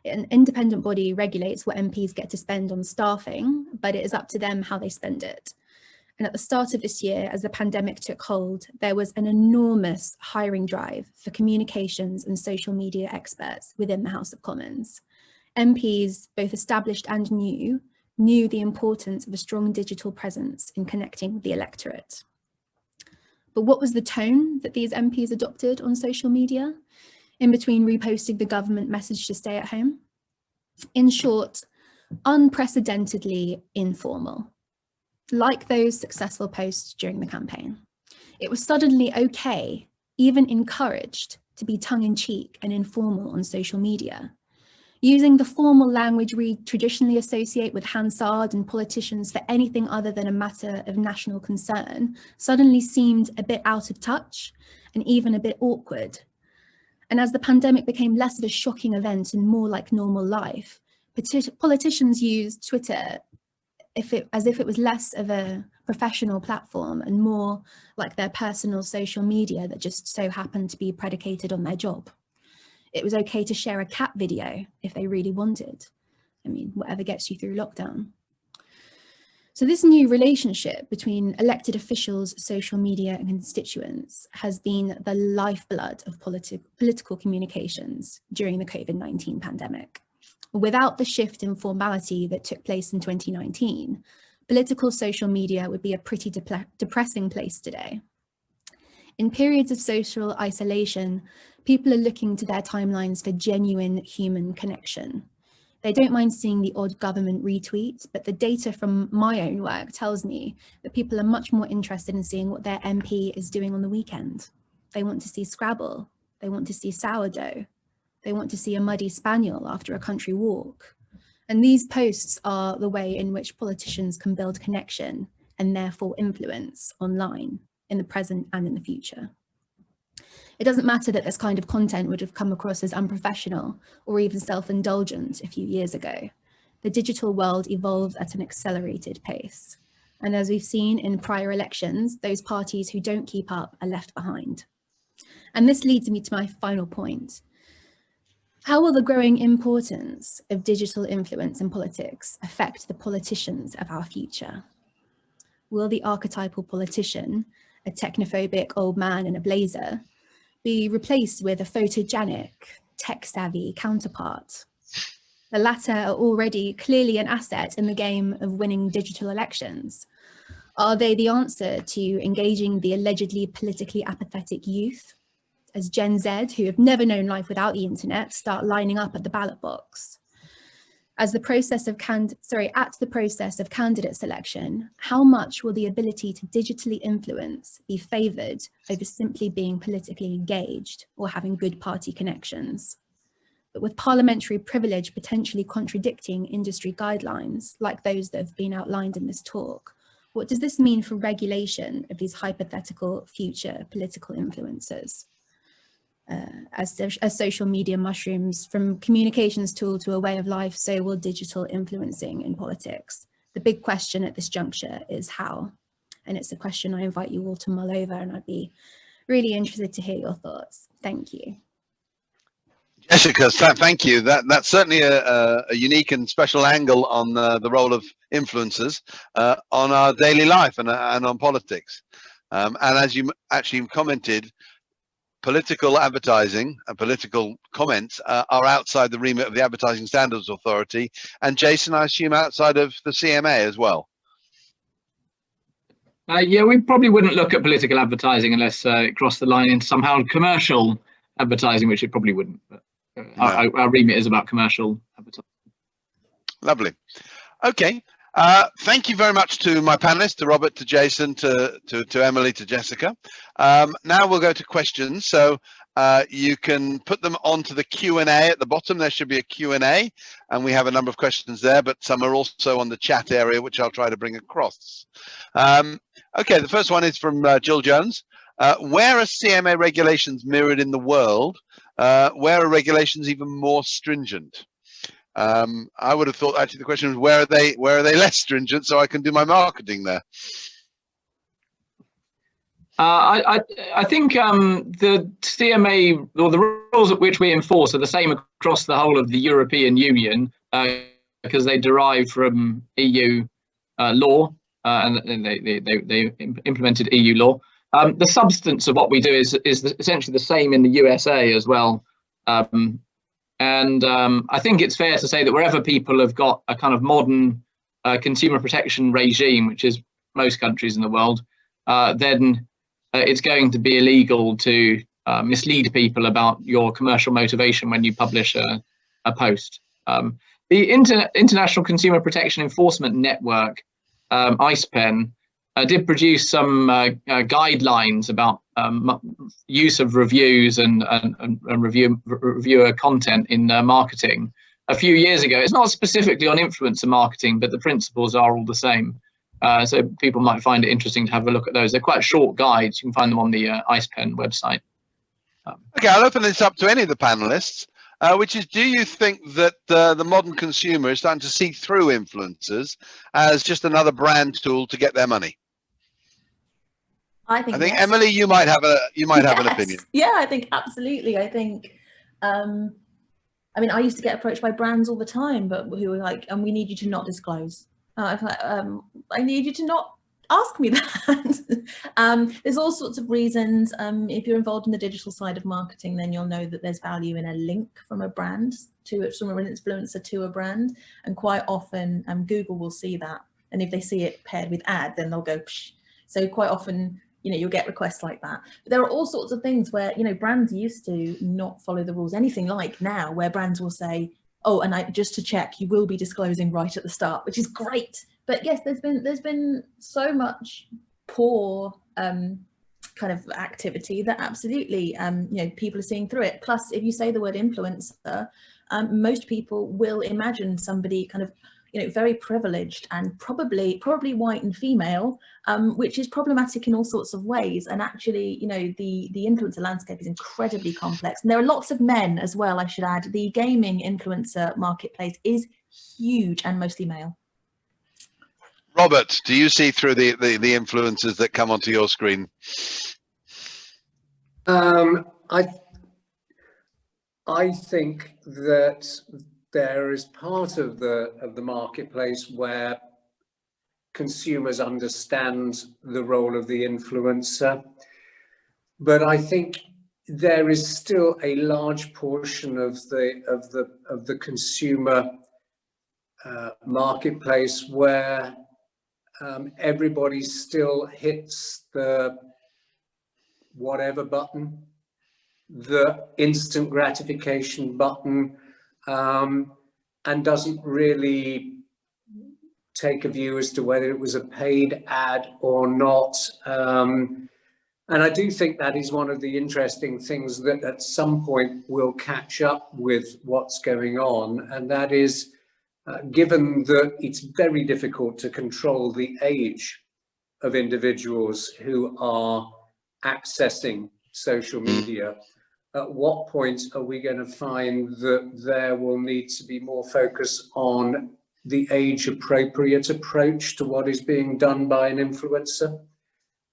An independent body regulates what MPs get to spend on staffing, but it is up to them how they spend it. And at the start of this year, as the pandemic took hold, there was an enormous hiring drive for communications and social media experts within the House of Commons. MPs, both established and new, knew the importance of a strong digital presence in connecting with the electorate. But what was the tone that these MPs adopted on social media, in between reposting the government message to stay at home? In short, unprecedentedly informal. Like those successful posts during the campaign. It was suddenly okay, even encouraged, to be tongue-in-cheek and informal on social media. Using the formal language we traditionally associate with Hansard and politicians for anything other than a matter of national concern suddenly seemed a bit out of touch and even a bit awkward. And as the pandemic became less of a shocking event and more like normal life, politicians used Twitter as if it was less of a professional platform and more like their personal social media that just so happened to be predicated on their job. It was okay to share a cat video if they really wanted. I mean, whatever gets you through lockdown. So this new relationship between elected officials, social media and constituents has been the lifeblood of political communications during the COVID-19 pandemic. Without the shift in formality that took place in 2019, political social media would be a pretty depressing place today. In periods of social isolation, people are looking to their timelines for genuine human connection. They don't mind seeing the odd government retweet, but the data from my own work tells me that people are much more interested in seeing what their MP is doing on the weekend. They want to see Scrabble, they want to see sourdough, they want to see a muddy spaniel after a country walk. And these posts are the way in which politicians can build connection and therefore influence online in the present and in the future. It doesn't matter that this kind of content would have come across as unprofessional or even self-indulgent a few years ago. The digital world evolves at an accelerated pace. And as we've seen in prior elections, those parties who don't keep up are left behind. And this leads me to my final point. How will the growing importance of digital influence in politics affect the politicians of our future? Will the archetypal politician, a technophobic old man in a blazer, be replaced with a photogenic, tech-savvy counterpart? The latter are already clearly an asset in the game of winning digital elections. Are they the answer to engaging the allegedly politically apathetic youth, as Gen Z, who have never known life without the internet, start lining up at the ballot box? At the process of candidate selection, how much will the ability to digitally influence be favoured over simply being politically engaged or having good party connections? But with parliamentary privilege potentially contradicting industry guidelines, like those that have been outlined in this talk, what does this mean for regulation of these hypothetical future political influencers? As social media mushrooms from communications tool to a way of life, so will digital influencing in politics. The big question at this juncture is how, and it's a question I invite you all to mull over, and I'd be really interested to hear your thoughts. Thank you. Jessica, thank you. That's certainly a unique and special angle on the role of influencers on our daily life and on politics. And as you actually commented, political advertising and political comments are outside the remit of the Advertising Standards Authority, and Jason, I assume outside of the CMA as well. Yeah, we probably wouldn't look at political advertising unless it crossed the line into somehow commercial advertising, which it probably wouldn't. But No. our remit is about commercial advertising. Lovely. Okay. Thank you very much to my panelists, to Robert, to Jason, to Emily, to Jessica. Now we'll go to questions. So you can put them onto the Q&A at the bottom. There should be a Q&A, and we have a number of questions there, but some are also on the chat area, which I'll try to bring across. Okay, the first one is from Jill Jones. Where are CMA regulations mirrored in the world? Where are regulations even more stringent? I would have thought actually the question was where are they less stringent, so I can do my marketing there. I think the CMA, or the rules at which we enforce, are the same across the whole of the European Union because they derive from EU law and they implemented EU law. The substance of what we do is essentially the same in the USA as well. And I think it's fair to say that wherever people have got a kind of modern consumer protection regime, which is most countries in the world, then it's going to be illegal to mislead people about your commercial motivation when you publish a post. The International Consumer Protection Enforcement Network, ICEPEN, did produce some guidelines about use of reviews and reviewer content in marketing a few years ago. It's not specifically on influencer marketing, but the principles are all the same. So people might find it interesting to have a look at those. They're quite short guides. You can find them on the ICEPEN website. Okay, I'll open this up to any of the panelists, which is, do you think that the modern consumer is starting to see through influencers as just another brand tool to get their money? I think yes. yes. Emily, you might have an opinion. Yeah, I think absolutely. I think, I mean, I used to get approached by brands all the time, but who were like, "And we need you to not disclose." I need you to not ask me that. There's all sorts of reasons. If you're involved in the digital side of marketing, then you'll know that there's value in a link from a brand to it, from an influencer to a brand, and quite often Google will see that, and if they see it paired with ad, then they'll go psh. So quite often, you know, you'll get requests like that. But there are all sorts of things where, you know, brands used to not follow the rules, anything like now, where brands will say, oh, and just to check, you will be disclosing right at the start, which is great. But yes, there's been so much poor kind of activity that absolutely, you know, people are seeing through it. Plus, if you say the word influencer, most people will imagine somebody kind of, you know, very privileged and probably white and female, which is problematic in all sorts of ways. And actually, you know, the influencer landscape is incredibly complex. And there are lots of men as well, I should add. The gaming influencer marketplace is huge and mostly male. Robert, do you see through the influencers that come onto your screen? I think that there is part of the marketplace where consumers understand the role of the influencer, but I think there is still a large portion of the consumer marketplace where everybody still hits the whatever button, the instant gratification button, and doesn't really take a view as to whether it was a paid ad or not. And I do think that is one of the interesting things that at some point will catch up with what's going on, and that is, given that it's very difficult to control the age of individuals who are accessing social media, at what point are we going to find that there will need to be more focus on the age-appropriate approach to what is being done by an influencer?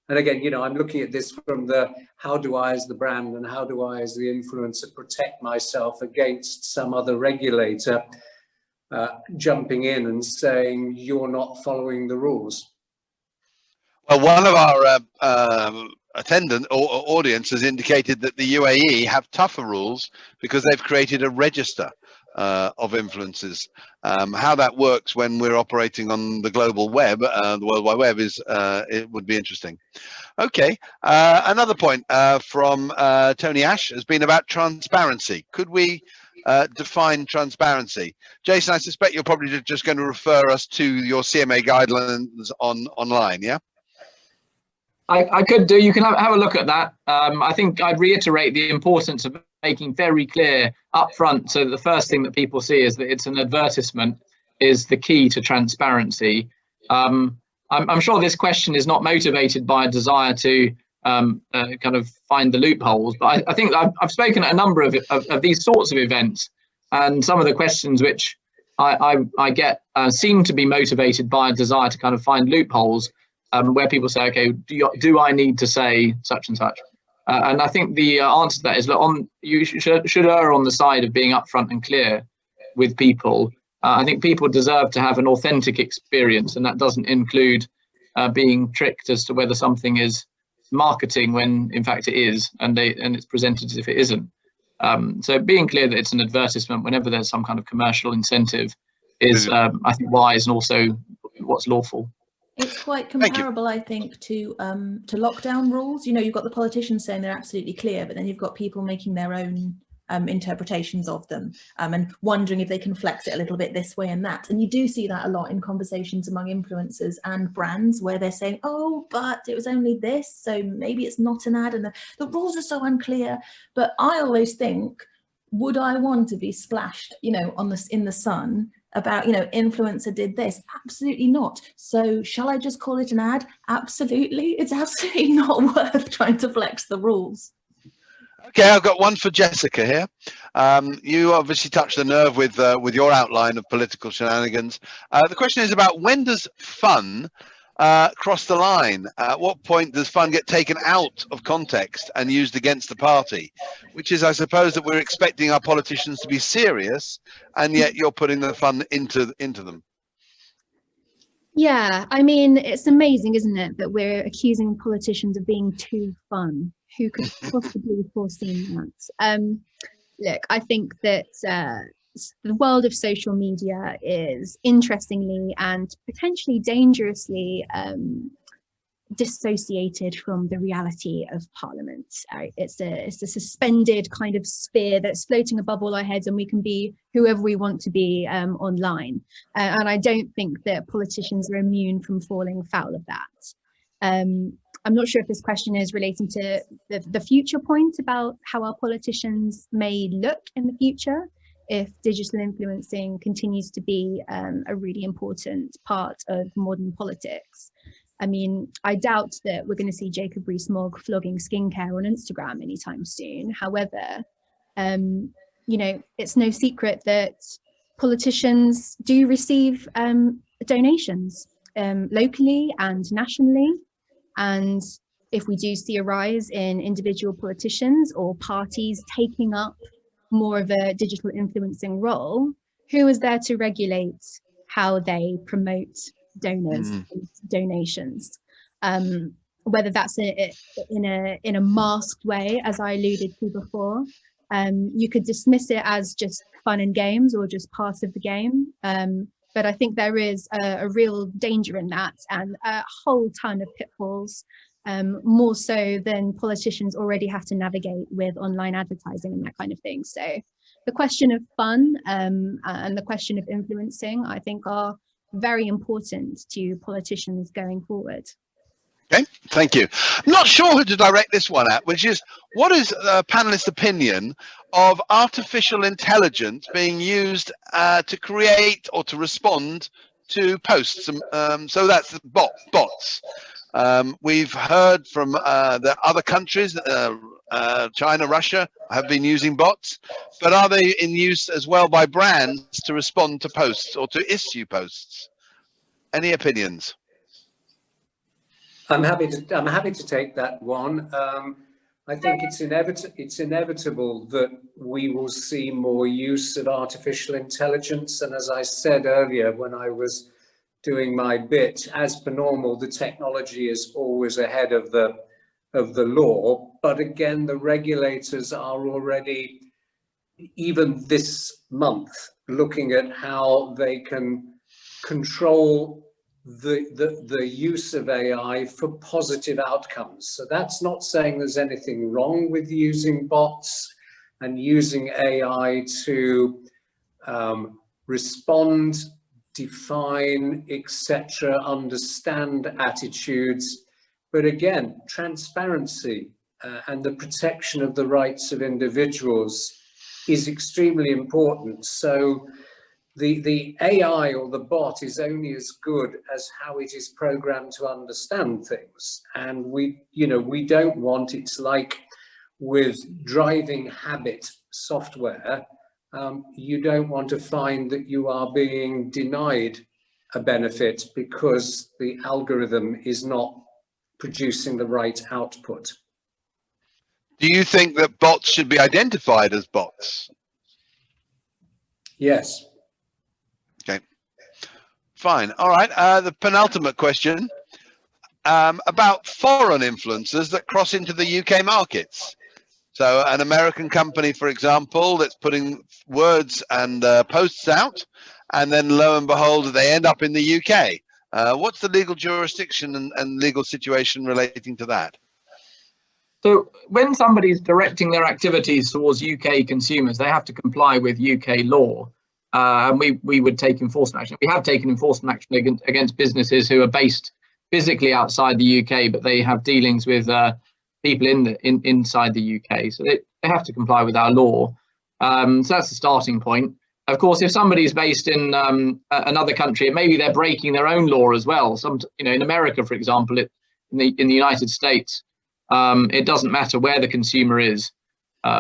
And again, you know, I'm looking at this from the how do I as the brand and how do I as the influencer protect myself against some other regulator jumping in and saying you're not following the rules. Well, one of our attendant or audience has indicated that the UAE have tougher rules because they've created a register of influencers. How that works when we're operating on the global web, the World Wide Web, is it would be interesting. Okay, another point from Tony Ash has been about transparency. Could we define transparency? Jason, I suspect you're probably just going to refer us to your CMA guidelines online, yeah? I could do. You can have a look at that. I think I'd reiterate the importance of making very clear upfront, so the first thing that people see is that it's an advertisement is the key to transparency. I'm sure this question is not motivated by a desire to kind of find the loopholes, but I think I've spoken at a number of these sorts of events, and some of the questions which I get seem to be motivated by a desire to kind of find loopholes, where people say, okay, do I need to say such and such? And I think the answer to that is, look, you should err on the side of being upfront and clear with people. I think people deserve to have an authentic experience, and that doesn't include being tricked as to whether something is marketing when in fact it is, and it's presented as if it isn't. So being clear that it's an advertisement whenever there's some kind of commercial incentive is, I think, wise and also what's lawful. It's quite comparable, I think, to lockdown rules. You know, you've got the politicians saying they're absolutely clear, but then you've got people making their own interpretations of them and wondering if they can flex it a little bit this way and that. And you do see that a lot in conversations among influencers and brands where they're saying, oh, but it was only this, so maybe it's not an ad, and the rules are so unclear. But I always think, would I want to be splashed, you know, in the sun about, you know, influencer did this? Absolutely not. So shall I just call it an ad? Absolutely. It's absolutely not worth trying to flex the rules. Okay, I've got one for Jessica here. You obviously touched the nerve with your outline of political shenanigans. The question is about, when does fun cross the line? At what point does fun get taken out of context and used against the party? Which is, I suppose, that we're expecting our politicians to be serious, and yet you're putting the fun into them. Yeah, I mean, it's amazing, isn't it, that we're accusing politicians of being too fun. Who could possibly foresee that? Look, I think that the world of social media is interestingly and potentially dangerously dissociated from the reality of Parliament. It's a suspended kind of sphere that's floating above all our heads, and we can be whoever we want to be online. And I don't think that politicians are immune from falling foul of that. I'm not sure if this question is relating to the future point about how our politicians may look in the future, if digital influencing continues to be a really important part of modern politics. I mean, I doubt that we're going to see Jacob Rees-Mogg flogging skincare on Instagram anytime soon. However, you know, it's no secret that politicians do receive donations locally and nationally. And if we do see a rise in individual politicians or parties taking up more of a digital influencing role, who is there to regulate how they promote donors and donations? Whether that's in a masked way, as I alluded to before, you could dismiss it as just fun and games or just part of the game. But I think there is a real danger in that, and a whole ton of pitfalls, more so than politicians already have to navigate with online advertising and that kind of thing. So the question of fun and the question of influencing, I think, are very important to politicians going forward. Okay, thank you. I'm not sure who to direct this one at, which is, what is a panelist opinion of artificial intelligence being used to create or to respond to posts? So that's bots. We've heard from the other countries, China, Russia, have been using bots, but are they in use as well by brands to respond to posts or to issue posts? Any opinions? I'm happy to take that one. I think it's inevitable that we will see more use of artificial intelligence. And as I said earlier, when I was doing my bit, as per normal, the technology is always ahead of the law. But again, the regulators are already, even this month, looking at how they can control the use of AI for positive outcomes. So that's not saying there's anything wrong with using bots and using AI to respond, define, etc., understand attitudes. But again, transparency and the protection of the rights of individuals is extremely important. So the AI or the bot is only as good as how it is programmed to understand things. And we don't want, it's like with driving habit software, you don't want to find that you are being denied a benefit because the algorithm is not producing the right output. Do you think that bots should be identified as bots? Yes. Okay, fine. All right. The penultimate question about foreign influencers that cross into the UK markets. So an American company, for example, that's putting words and posts out, and then lo and behold, they end up in the UK. What's the legal jurisdiction and legal situation relating to that? So when somebody's directing their activities towards UK consumers, they have to comply with UK law. And we would take enforcement action. We have taken enforcement action against businesses who are based physically outside the UK, but they have dealings with people inside the UK. So they have to comply with our law. So that's the starting point. Of course, if somebody's based in another country, maybe they're breaking their own law as well. In America, for example, in the United States, it doesn't matter where the consumer is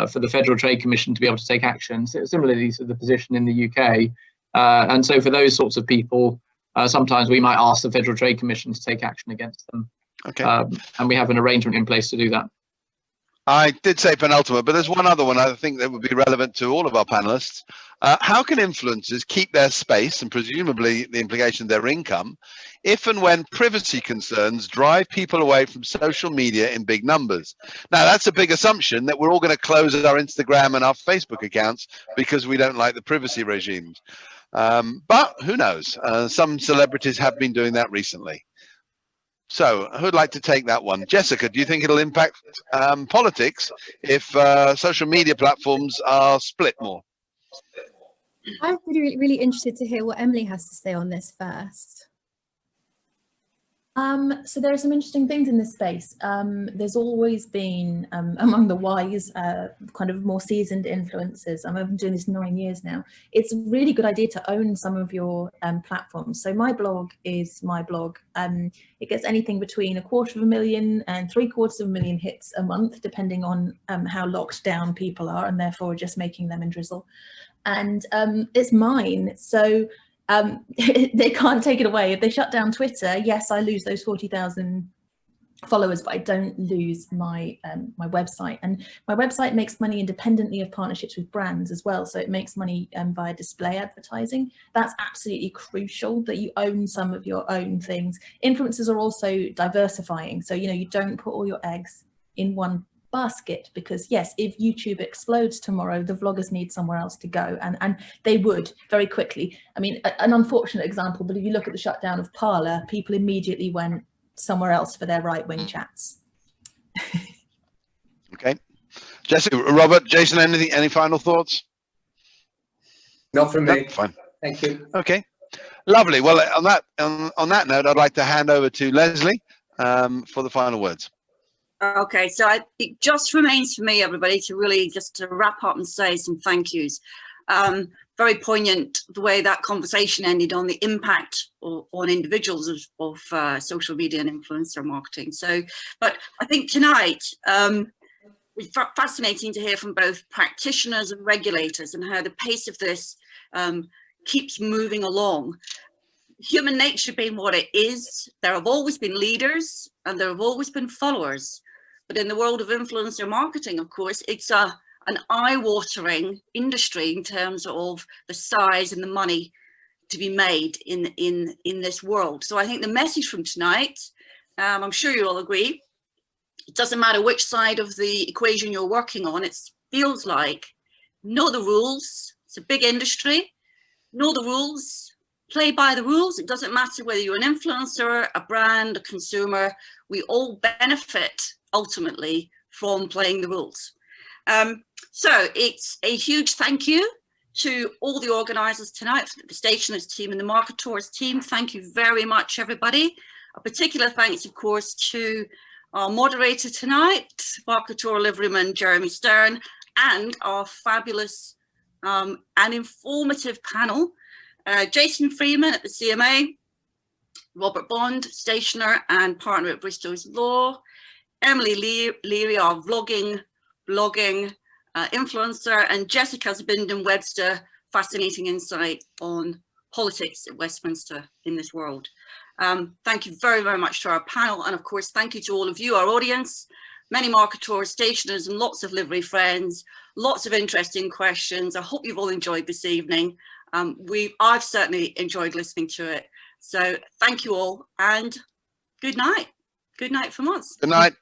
for the Federal Trade Commission to be able to take action. So similarly to the position in the UK. And so for those sorts of people, sometimes we might ask the Federal Trade Commission to take action against them. Okay. And we have an arrangement in place to do that. I did say penultimate, but there's one other one I think that would be relevant to all of our panelists. How can influencers keep their space and presumably the implication of their income if and when privacy concerns drive people away from social media in big numbers? Now, that's a big assumption that we're all going to close our Instagram and our Facebook accounts because we don't like the privacy regimes. But who knows? Some celebrities have been doing that recently. So who'd like to take that one? Jessica, do you think it'll impact politics if social media platforms are split more? I'm really interested to hear what Emily has to say on this first. So there are some interesting things in this space. There's always been, among the wise, kind of more seasoned influencers, I've been doing this 9 years now, it's a really good idea to own some of your platforms. So my blog is my blog. It gets anything between 250,000 and 750,000 hits a month, depending on how locked down people are, and therefore just making them in drizzle. And it's mine. So they can't take it away. If they shut down Twitter, yes, I lose those 40,000 followers, but I don't lose my my website. And my website makes money independently of partnerships with brands as well. So it makes money via display advertising. That's absolutely crucial, that you own some of your own things. Influencers are also diversifying. So, you know, you don't put all your eggs in one basket, because yes, if YouTube explodes tomorrow, the vloggers need somewhere else to go, and they would very quickly. I mean, an unfortunate example, but if you look at the shutdown of Parler, people immediately went somewhere else for their right-wing chats. Okay, Jessica, Robert, Jason, any final thoughts? Not from me. No, fine. Thank you. Okay, lovely. Well, on that note, I'd like to hand over to Leslie for the final words. Okay, so it just remains for me, everybody, to really just to wrap up and say some thank yous. Very poignant the way that conversation ended on the impact on individuals of social media and influencer marketing. So, but I think tonight it's fascinating to hear from both practitioners and regulators and how the pace of this keeps moving along. Human nature being what it is, there have always been leaders and there have always been followers. But in the world of influencer marketing, of course, it's an eye-watering industry in terms of the size and the money to be made in this world. So I think the message from tonight, I'm sure you all agree, it doesn't matter which side of the equation you're working on, it feels like know the rules. It's a big industry. Know the rules. Play by the rules. It doesn't matter whether you're an influencer, a brand, a consumer. We all benefit ultimately from playing the rules. So it's a huge thank you to all the organisers tonight, the Stationers team and the Marketeurs team. Thank you very much, everybody. A particular thanks, of course, to our moderator tonight, Marketeur Liveryman Jeremy Stern, and our fabulous and informative panel, Jason Freeman at the CMA, Robert Bond, stationer and partner at Bristol's Law, Emily Leary, our blogging influencer, and Jessica Zbinden-Webster, fascinating insight on politics at Westminster in this world. Thank you very, very much to our panel. And of course, thank you to all of you, our audience, many marketeurs, stationers, and lots of livery friends, lots of interesting questions. I hope you've all enjoyed this evening. I've certainly enjoyed listening to it. So thank you all and good night. Good night from us. Good night.